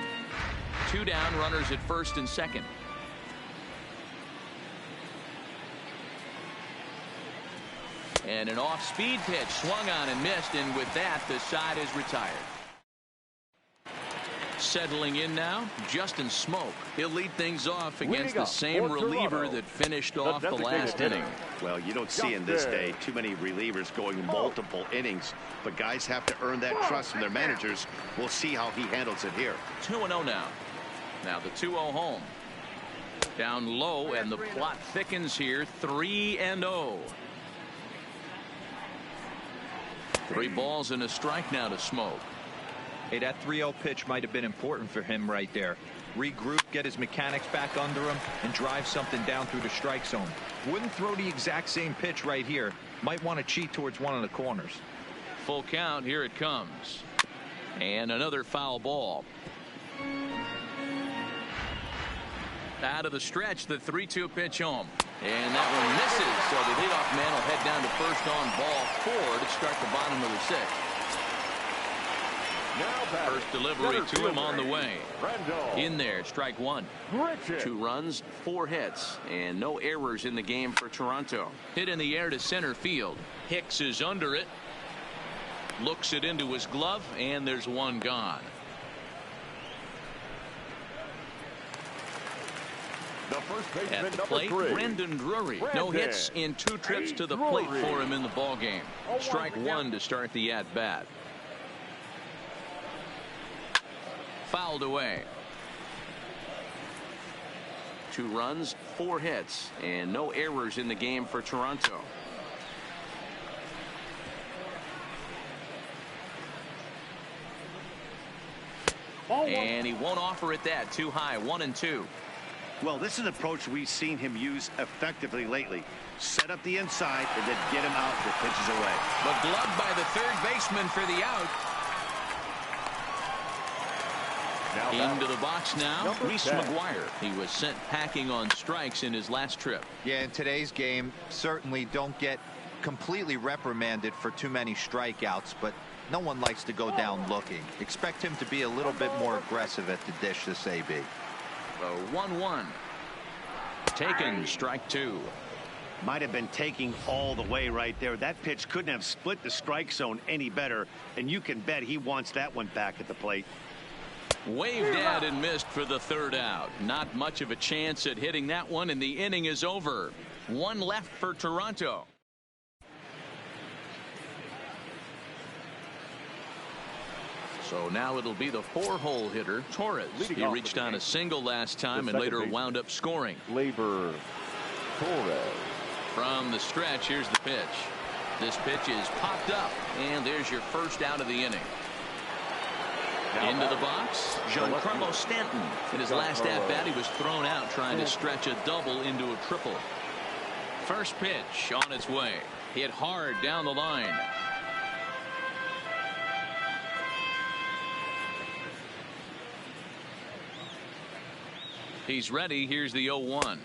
S1: 2 down, runners at first and second. And an off-speed pitch swung on and missed, and with that the side is retired. Settling in now, Justin Smoke. He'll lead things off against the same reliever that finished off the last inning.
S2: Well, you don't see in this day too many relievers going multiple innings, but guys have to earn that trust from their managers. We'll see how he handles it here.
S1: 2-0 now. Now the 2-0 home. Down low, and the plot thickens here. 3-0. 3 balls and a strike now to Smoke.
S4: Hey, that 3-0 pitch might have been important for him right there. Regroup, get his mechanics back under him, and drive something down through the strike zone. Wouldn't throw the exact same pitch right here. Might want to cheat towards one of the corners.
S1: Full count. Here it comes. And another foul ball. Out of the stretch, the 3-2 pitch home. And that one misses, so the leadoff man will head down to first on ball 4 to start the bottom of the 6th. First delivery to him on the way. In there, strike 1. 2 runs, 4 hits, and no errors in the game for Toronto. Hit in the air to center field. Hicks is under it. Looks it into his glove, and there's 1 gone. At the plate, Brendan Drury. No hits in 2 trips to the plate for him in the ballgame. Strike 1 to start the at-bat. Fouled away. 2 runs, 4 hits, and no errors in the game for Toronto. And he won't offer it that. Too high. 1-2.
S2: Well, this is an approach we've seen him use effectively lately. Set up the inside and then get him out if the pitch is away.
S1: But gloved by the third baseman for the out. Into the box now, Reese McGuire. He was sent packing on strikes in his last trip.
S4: Yeah, in today's game, certainly don't get completely reprimanded for too many strikeouts, but no one likes to go down looking. Expect him to be a little bit more aggressive at the dish this AB.
S1: 1-1. Taken, strike 2.
S2: Might have been taking all the way right there. That pitch couldn't have split the strike zone any better, and you can bet he wants that one back at the plate.
S1: Waved at and missed for the 3rd out. Not much of a chance at hitting that one, and the inning is over. 1 left for Toronto. So now it'll be the 4-hole hitter, Torres. He reached on a single last time and later wound up scoring.
S3: Torres.
S1: From the stretch, here's the pitch. This pitch is popped up, and there's your first out of the inning. Into the box, Giancarlo Stanton. In his last at-bat, he was thrown out trying to stretch a double into a triple. First pitch on its way. Hit hard down the line. He's ready. Here's the 0-1.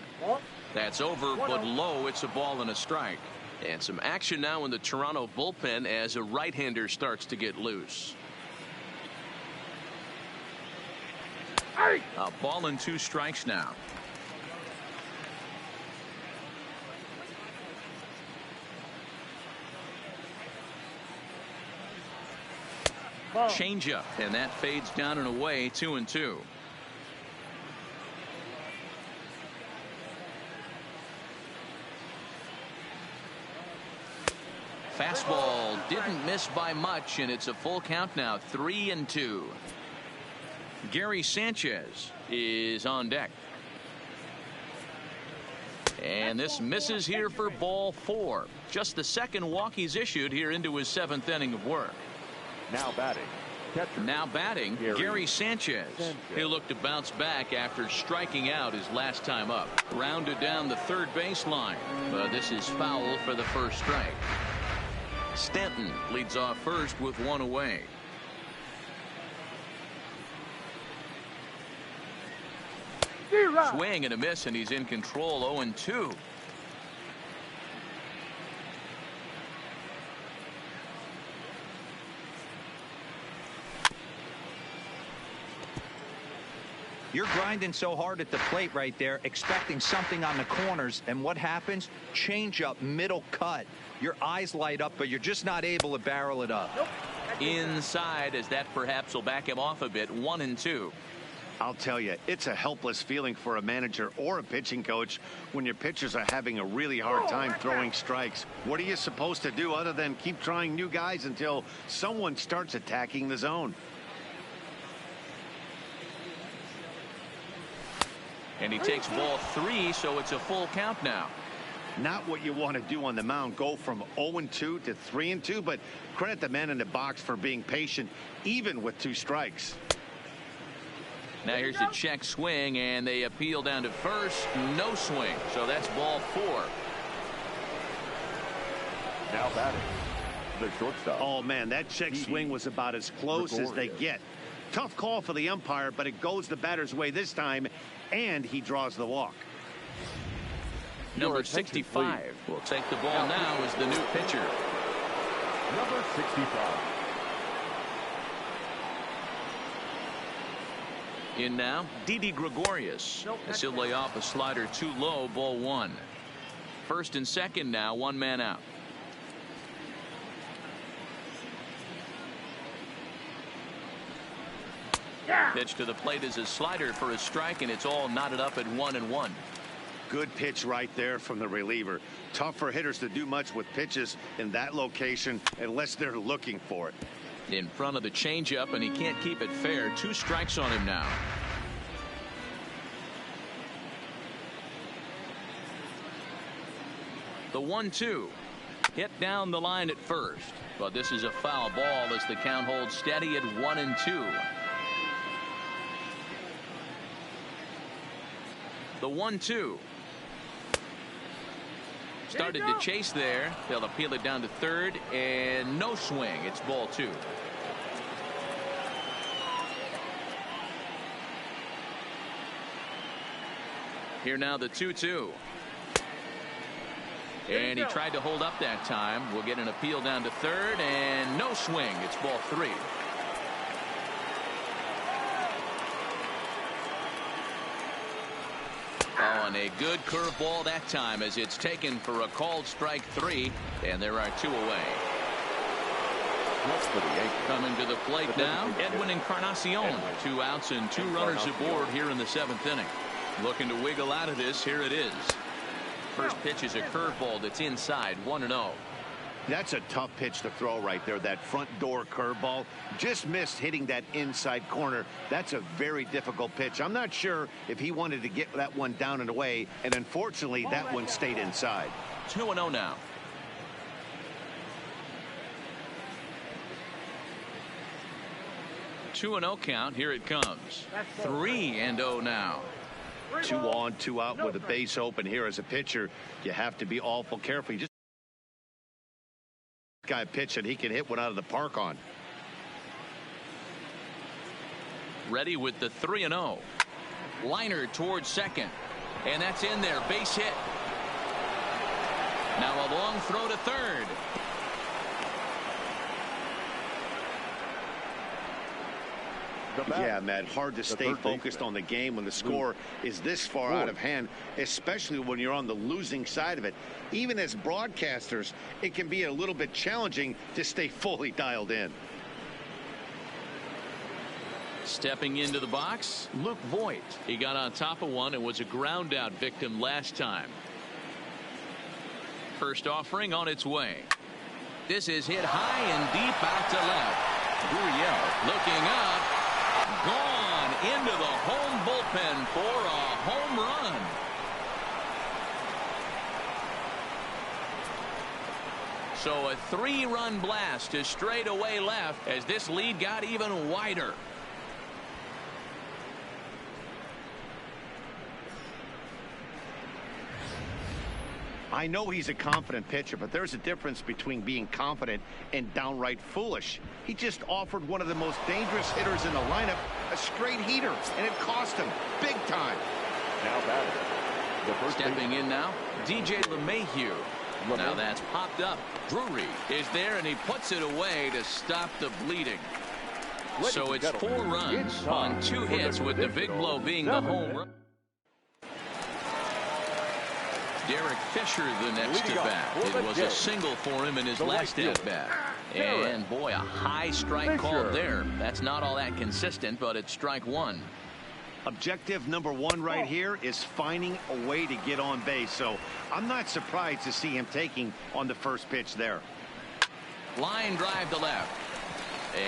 S1: That's over, but low. It's a ball and a strike. And some action now in the Toronto bullpen as a right-hander starts to get loose. A ball and 2 strikes now. Changeup, and that fades down and away. 2-2. Fastball didn't miss by much, and it's a full count now. 3-2. Gary Sanchez is on deck. And this misses here for ball 4. Just the 2nd walk he's issued here into his 7th inning of work.
S3: Now batting,
S1: Gary Sanchez. He'll look to bounce back after striking out his last time up. Rounded down the 3rd baseline, but this is foul for the first strike. Stanton leads off first with 1 away. Swing and a miss, and he's in control. 0-2.
S4: You're grinding so hard at the plate right there, expecting something on the corners, and what happens? Change up, middle cut. Your eyes light up, but you're just not able to barrel it up.
S1: Inside, as that perhaps will back him off a bit. 1-2.
S2: I'll tell you, it's a helpless feeling for a manager or a pitching coach when your pitchers are having a really hard time throwing strikes. What are you supposed to do other than keep trying new guys until someone starts attacking the zone?
S1: And he takes ball 3, so it's a full count now.
S2: Not what you want to do on the mound, go from 0-2 to 3-2, but credit the man in the box for being patient, even with 2 strikes.
S1: Now here's a check swing, and they appeal down to first. No swing, so that's ball 4.
S3: Now batting, the shortstop.
S2: Oh, man, that check swing was about as close as they get. Tough call for the umpire, but it goes the batter's way this time, and he draws the walk.
S1: Number 65 will take the ball now as the new pitcher.
S3: Number 65.
S1: In now, Didi Gregorius. As he'll lay off a slider too low, ball 1. First and second now, 1 man out. Pitch to the plate is a slider for a strike, and it's all knotted up at 1-1.
S2: Good pitch right there from the reliever. Tough for hitters to do much with pitches in that location unless they're looking for it.
S1: In front of the changeup, and he can't keep it fair. 2 strikes on him now. The 1-2 hit down the line at first, but this is a foul ball as the count holds steady at 1-2. The 1-2 started to chase there. They'll appeal it down to third, and no swing. It's ball 2. Here now the 2-2. And he tried to hold up that time. We'll get an appeal down to third, and no swing. It's ball 3. Oh, and a good curveball that time as it's taken for a called strike 3, and there are 2 away. Coming to the plate now, Edwin Encarnacion. 2 outs and 2 runners aboard here in the 7th inning. Looking to wiggle out of this. Here it is. First pitch is a curveball that's inside. 1-0.
S2: That's a tough pitch to throw right there. That front door curveball just missed hitting that inside corner. That's a very difficult pitch. I'm not sure if he wanted to get that one down and away, and unfortunately that one stayed inside.
S1: 2-0 now. Two and 0 count. Here it comes. 3-0 now.
S2: 2 on, 2 out with a base open. Here as a pitcher, you have to be awful careful. You just guy pitch that he can hit one out of the park on.
S1: Ready with the 3-0. Liner towards second, and that's in there. Base hit. Now a long throw to third.
S2: Yeah, Matt, hard to stay focused on the game when the score is this far out of hand, especially when you're on the losing side of it. Even as broadcasters, it can be a little bit challenging to stay fully dialed in.
S1: Stepping into the box, Luke Voigt. He got on top of one and was a ground out victim last time. First offering on its way. This is hit high and deep out to left. Gurriel looking up. Gone into the home bullpen for a home run. So a 3-run blast to straightaway left as this lead got even wider.
S2: I know he's a confident pitcher, but there's a difference between being confident and downright foolish. He just offered one of the most dangerous hitters in the lineup a straight heater, and it cost him big time.
S3: Now batting. The first
S1: Stepping in now, DJ LeMahieu. Now that's popped up. Drury is there, and he puts it away to stop the bleeding. So it's 4 runs on 2 hits, with the big blow being the home run. Derek Fisher the next to bat. It was a single for him in his last at bat. And boy, a high strike called there. That's not all that consistent, but it's strike 1.
S2: Objective number 1 right here is finding a way to get on base. So I'm not surprised to see him taking on the first pitch there.
S1: Line drive to left.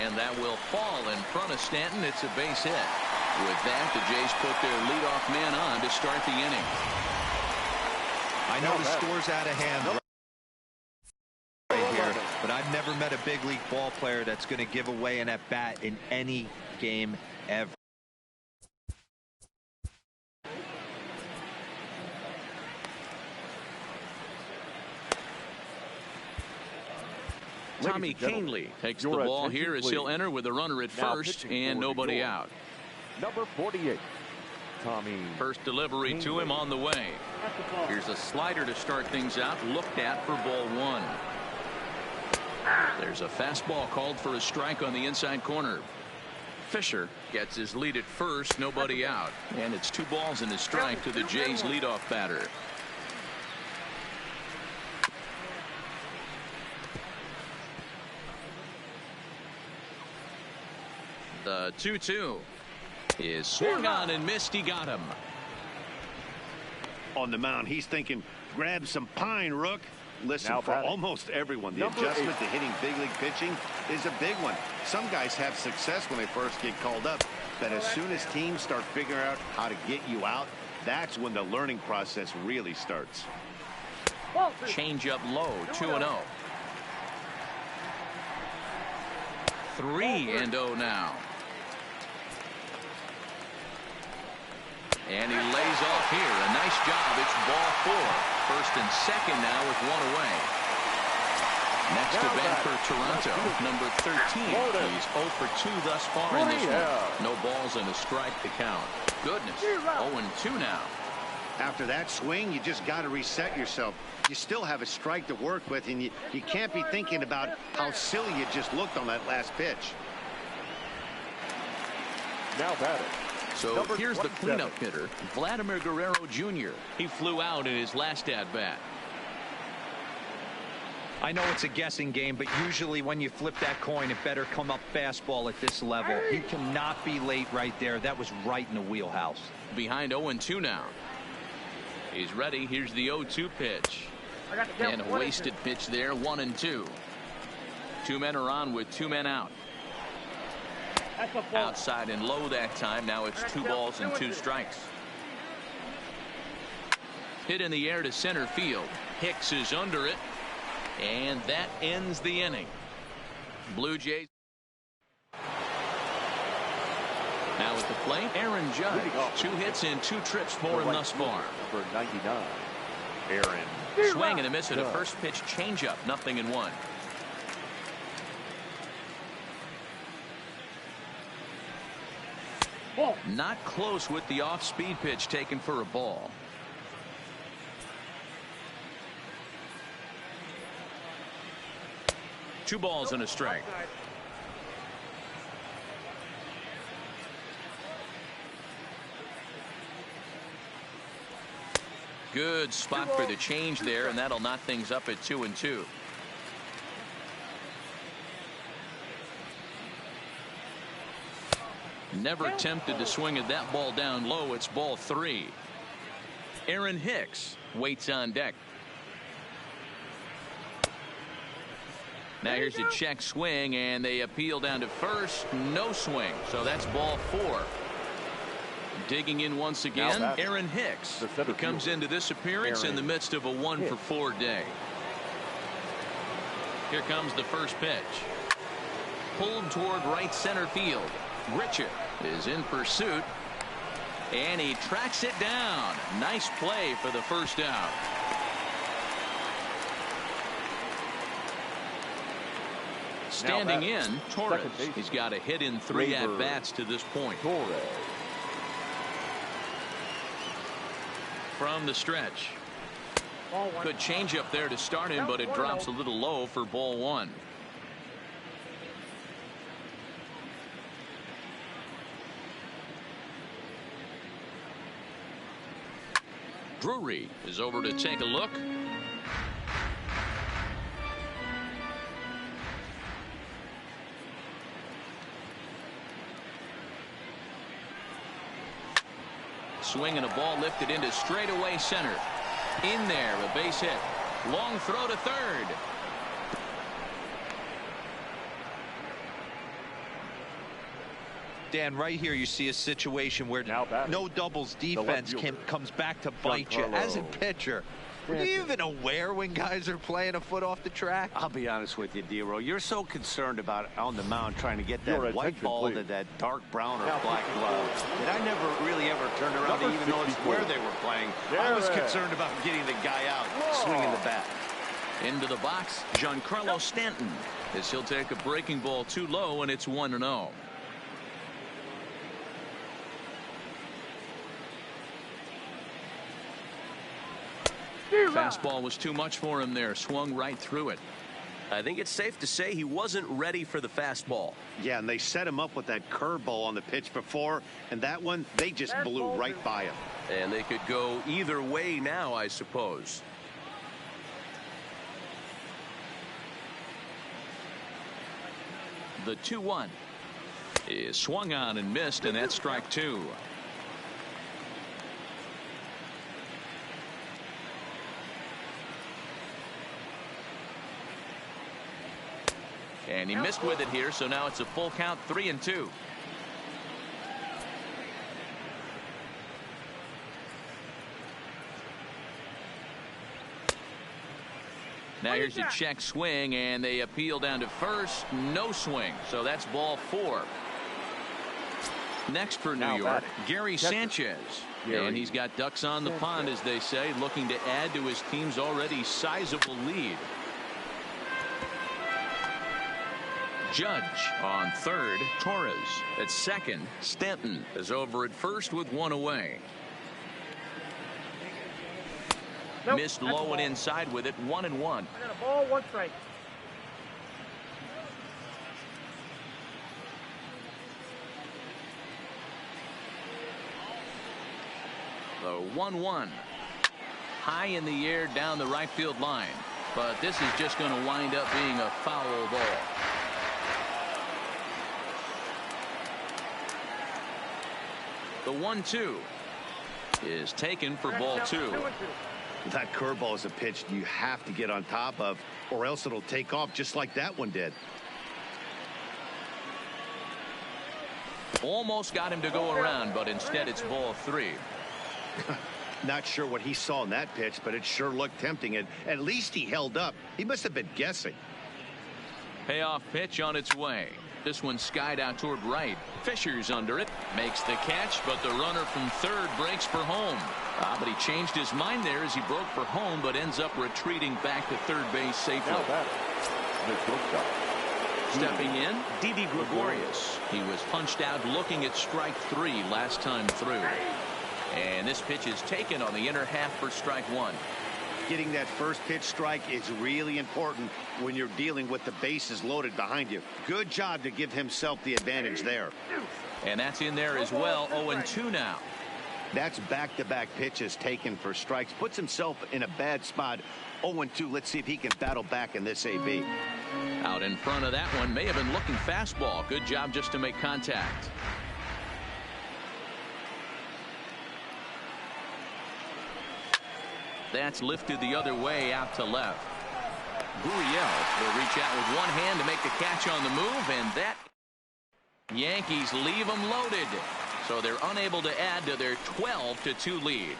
S1: And that will fall in front of Stanton. It's a base hit. With that, the Jays put their leadoff man on to start the inning.
S4: I know the score's out of hand right here, but I've never met a big league ball player that's going to give away an at-bat in any game ever.
S1: Tommy Canley takes the ball here as he'll enter with a runner at first and nobody out.
S3: Number 48. Tommy.
S1: First delivery to him on the way. Here's a slider to start things out, looked at for ball 1. There's a fastball called for a strike on the inside corner. Fisher gets his lead at first, nobody out, and it's 2 balls and a strike to the Jays leadoff batter. The 2-2 is swung on and missed. He got him.
S2: On the mound, he's thinking, grab some pine, Rook. Listen, for almost everyone, the adjustment to hitting big league pitching is a big one. Some guys have success when they first get called up, but as soon as teams start figuring out how to get you out, that's when the learning process really starts.
S1: Change up low, 2-0. 3-0 now. And he lays off here. A nice job. It's ball 4. First and second now with 1 away. Next to bat for Toronto, number 13. He's 0 for 2 thus far in this one. No balls and a strike to count. Goodness. 0-2 now.
S2: After that swing, you just got to reset yourself. You still have a strike to work with, and you can't be thinking about how silly you just looked on that last pitch.
S3: Now batting.
S1: So here's the cleanup hitter, Vladimir Guerrero Jr. He flew out in his last at-bat.
S4: I know it's a guessing game, but usually when you flip that coin, it better come up fastball at this level. He cannot be late right there. That was right in the wheelhouse.
S1: Behind 0-2 now. He's ready. Here's the 0-2 pitch. And a wasted pitch there, 1-2. 2 men are on with 2 men out. Outside and low that time. Now it's 2 balls and 2 strikes. Hit in the air to center field. Hicks is under it. And that ends the inning. Blue Jays. Now at the plate, Aaron Judge. 2 hits and 2 trips for him thus far.
S3: Number 99. Aaron.
S1: Swing and a miss at a first pitch changeup. 0-1. Not close with the off-speed pitch taken for a ball. Two balls and a strike. Good spot for the change there, and that'll knot things up at 2-2. Never tempted to swing at that ball down low. It's ball 3. Aaron Hicks waits on deck. Now here's a check swing, and they appeal down to first. No swing, so that's ball 4. Digging in once again, Aaron Hicks, who comes into this appearance in the midst of a 1-for-4 day. Here comes the first pitch. Pulled toward right center field. Richard is in pursuit, and he tracks it down. Nice play for the first out. Standing in, Torres. He's got a hit in 3 at-bats to this point. from the stretch. Good change up there to start him, but it drops a little low for ball one. Drury is over to take a look. Swing and a ball lifted into straightaway center. In there, a base hit. Long throw to third.
S4: Dan, right here you see a situation where no doubles defense comes back to bite you. As a pitcher, are you even aware when guys are playing a foot off the track?
S2: I'll be honest with you, D-Roll. You're so concerned about on the mound trying to get that white ball to that dark brown or black glove that I never really ever turned around to even notice where they were playing. I was concerned about getting the guy out, swinging the bat.
S1: Into the box, Giancarlo Stanton, as he'll take a breaking ball too low, and it's 1-0. Fastball was too much for him there. Swung right through it.
S6: I think it's safe to say he wasn't ready for the fastball.
S2: Yeah, and they set him up with that curveball on the pitch before, and that one, they just blew right by him.
S6: And they could go either way now, I suppose.
S1: The 2-1 is swung on and missed, and that's strike two. And he missed with it here, so now it's a full count, 3-2. Now here's a check swing, and they appeal down to first. No swing, so that's ball four. Next for New York, Gary Sanchez. And he's got ducks on the pond, as they say, looking to add to his team's already sizable lead. Judge on third. Torres at second. Stanton is over at first with one away. Missed low and inside with it. 1-1.
S7: I got a ball, one strike.
S1: The 1-1. High in the air down the right field line. But this is just going to wind up being a foul ball. The 1-2 is taken for ball two.
S2: That curveball is a pitch you have to get on top of, or else it'll take off just like that one did.
S1: Almost got him to go around, but instead it's ball three.
S2: Not sure what he saw in that pitch, but it sure looked tempting, and at least he held up. He must have been guessing.
S1: Payoff pitch on its way. This one skied out toward right. Fisher's under it, makes the catch, but the runner from third breaks for home. But he changed his mind there as he broke for home, but ends up retreating back to third base safely. Stepping in, Didi Gregorius. He was punched out looking at strike three last time through. And this pitch is taken on the inner half for strike one.
S2: Getting that first pitch strike is really important when you're dealing with the bases loaded behind you. Good job to give himself the advantage there.
S1: And that's in there as well. 0-2 now.
S2: That's back-to-back pitches taken for strikes. Puts himself in a bad spot. 0-2. Let's see if he can battle back in this AB.
S1: Out in front of that one. May have been looking fastball. Good job just to make contact. That's lifted the other way out to left. Gurriel will reach out with one hand to make the catch on the move, and that Yankees leave them loaded. So they're unable to add to their 12-2 lead.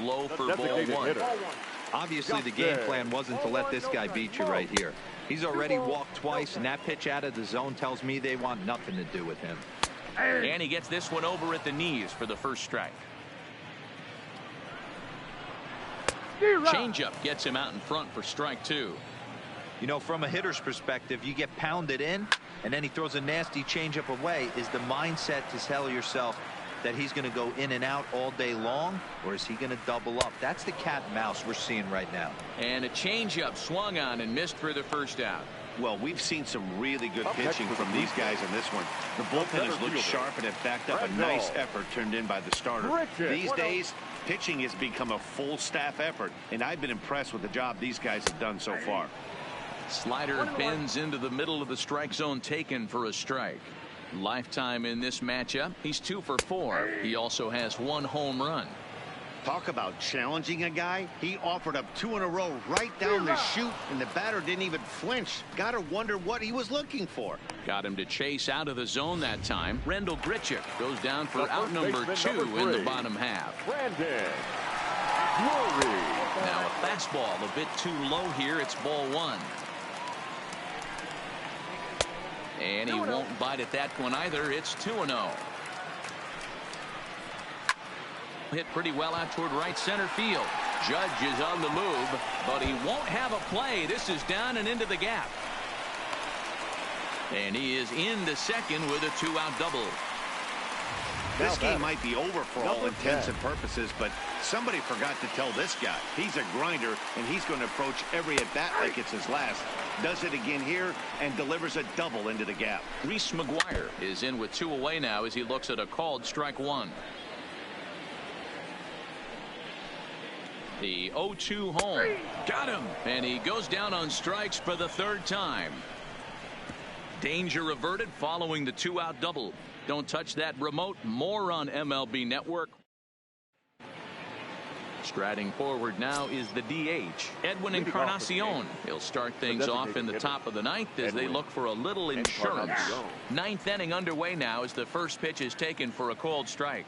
S1: Low for ball one.
S4: Obviously, the game plan wasn't to let this guy beat you right here. He's already walked twice, and that pitch out of the zone tells me they want nothing to do with him.
S1: And he gets this one over at the knees for the first strike. Changeup gets him out in front for strike two.
S4: You know, from a hitter's perspective, you get pounded in, and then he throws a nasty changeup away. Is the mindset to tell yourself, that he's going to go in and out all day long, or is he going to double up? That's the cat and mouse we're seeing right now.
S1: And a changeup swung on and missed for the first out.
S2: Well, we've seen some really good pitching from these guys in this one. The bullpen has looked sharp and have backed up a nice effort turned in by the starter. These days, pitching has become a full staff effort, and I've been impressed with the job these guys have done so far.
S1: Slider bends into the middle of the strike zone, taken for a strike. Lifetime in this matchup, he's 2 for 4. He also has 1 home run.
S2: Talk about challenging a guy. He offered up 2 in a row right down the chute, and the batter didn't even flinch. Gotta wonder what he was looking for.
S1: Got him to chase out of the zone that time. Rendell Grichuk goes down for out number 2 in the bottom half. Now a fastball a bit too low here. It's ball 1. And he won't bite at that one either. It's 2-0. Hit pretty well out toward right center field. Judge is on the move, but he won't have a play. This is down and into the gap. And he is into second with a 2-out double.
S2: This game might be over for all intents and purposes, but somebody forgot to tell this guy. He's a grinder, and he's going to approach every at-bat like it's his last. Does it again here and delivers a double into the gap.
S1: Reese McGuire is in with 2 away now as he looks at a called strike 1. The 0-2 home. Got him. And he goes down on strikes for the 3rd time. Danger averted following the 2-out double. Don't touch that remote. More on MLB Network. Striding forward now is the DH, Edwin Encarnacion. He'll start things off in the top of the 9th as they look for a little insurance. 9th inning underway now as the first pitch is taken for a called strike.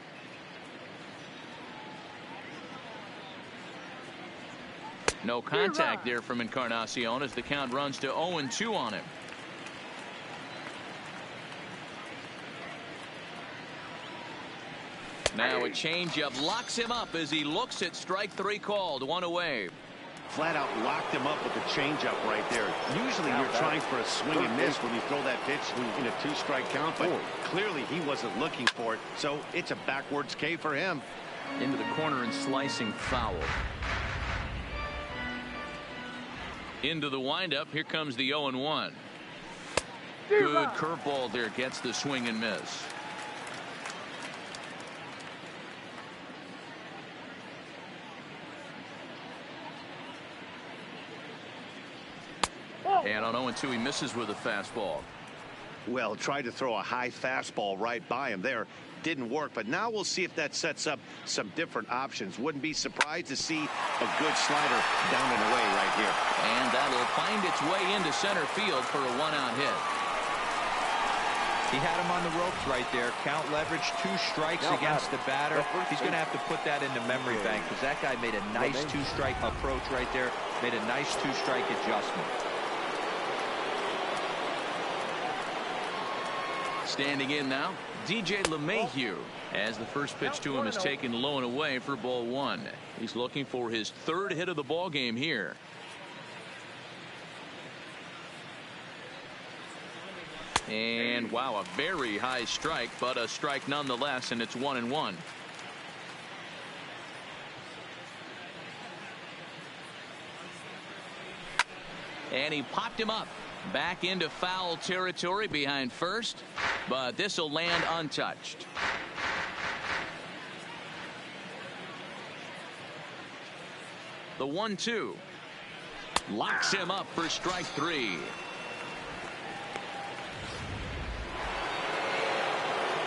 S1: No contact there from Encarnacion as the count runs to 0-2 on him. Now a changeup locks him up as he looks at strike 3 called. 1 away.
S2: Flat out locked him up with the changeup right there. Usually you're trying for a swing and miss when you throw that pitch in a 2-strike count, but clearly he wasn't looking for it, so it's a backwards K for him.
S1: Into the corner and slicing foul. Into the windup. Here comes the 0-1. Good curveball there. Gets the swing and miss. And on 0-2 he misses with a fastball.
S2: Well, tried to throw a high fastball right by him there. Didn't work, but now we'll see if that sets up some different options. Wouldn't be surprised to see a good slider down and away right here.
S1: And that'll find its way into center field for a 1-out hit.
S4: He had him on the ropes right there. Count leverage, 2 strikes against the batter. He's going to have to put that into memory bank because that guy made a nice 2-strike approach right there. Made a nice 2-strike adjustment.
S1: Standing in now, DJ LeMahieu, as the first pitch to him is taken low and away for ball 1. He's looking for his 3rd hit of the ball game here. And wow, a very high strike, but a strike nonetheless, and it's 1-1. And he popped him up. Back into foul territory behind first, but this will land untouched. The 1-2 locks him up for strike 3.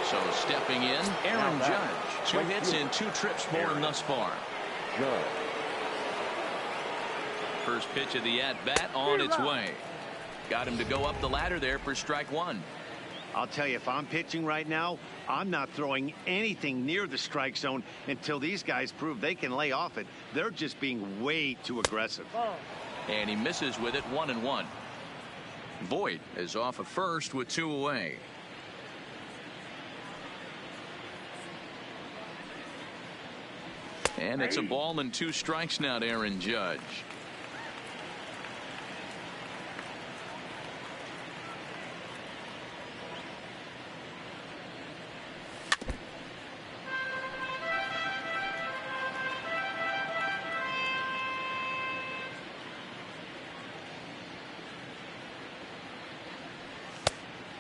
S1: So stepping in, Aaron Judge. 2 hits in 2 trips for him thus far. First pitch of the at-bat on its way. Got him to go up the ladder there for strike 1.
S2: I'll tell you, if I'm pitching right now, I'm not throwing anything near the strike zone until these guys prove they can lay off it. They're just being way too aggressive.
S1: And he misses with it. 1-1. Voit is off of first with 2 away. And it's a ball and 2 strikes now to Aaron Judge.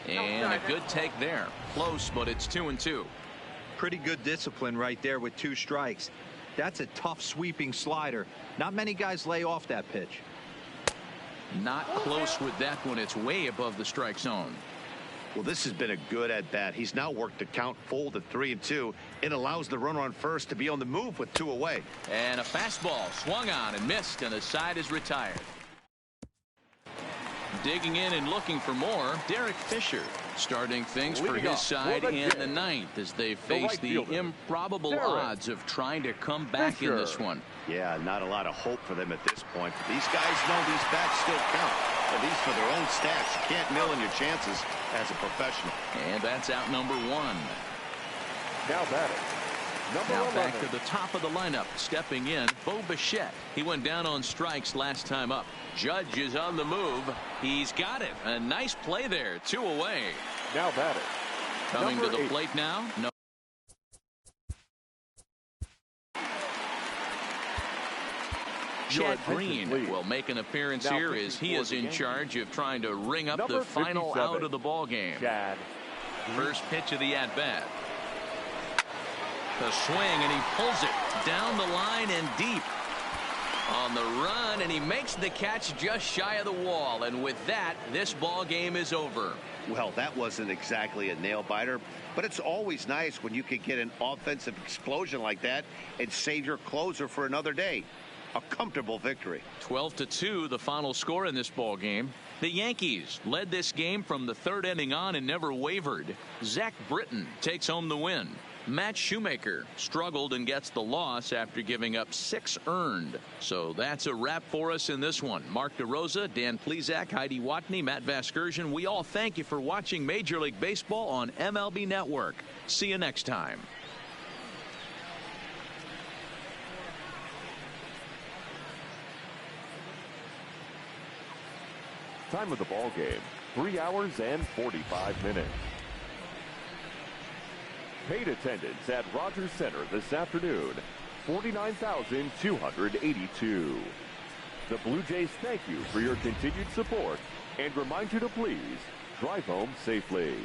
S1: And a good take there. Close, but it's 2-2.
S4: Pretty good discipline right there with 2 strikes. That's a tough sweeping slider. Not many guys lay off that pitch.
S1: Not close with that one. It's way above the strike zone.
S2: Well, this has been a good at-bat. He's now worked the count full to 3-2. It allows the runner on first to be on the move with 2 away.
S1: And a fastball swung on and missed, and the side is retired. Digging in and looking for more, Derek Fisher starting things for his side in the 9th as they face the improbable odds of trying to come back in this one.
S2: Yeah, not a lot of hope for them at this point. But these guys know these bats still count, at least for their own stats. You can't mill in your chances as a professional.
S1: And that's out number 1.
S3: Now batting.
S1: Now back to the top of the lineup, stepping in, Bo Bichette. He went down on strikes last time up. Judge is on the move. He's got it. A nice play there. 2 away.
S3: Now batting.
S1: Coming to the plate now. No. Chad Green will make an appearance here as he is in charge of trying to ring up the final out of the ball game. First pitch of the at-bat. The swing, and he pulls it down the line and deep. On the run, and he makes the catch just shy of the wall. And with that, this ball game is over.
S2: Well, that wasn't exactly a nail-biter, but it's always nice when you can get an offensive explosion like that and save your closer for another day. A comfortable victory.
S1: 12-2, the final score in this ball game. The Yankees led this game from the 3rd inning on and never wavered. Zach Britton takes home the win. Matt Shoemaker struggled and gets the loss after giving up 6 earned. So that's a wrap for us in this one. Mark DeRosa, Dan Plesac, Heidi Watney, Matt Vasgersian. We all thank you for watching Major League Baseball on MLB Network. See you next time.
S3: Time of the ball game, 3 hours and 45 minutes. Paid attendance at Rogers Center this afternoon, 49,282. The Blue Jays thank you for your continued support and remind you to please drive home safely.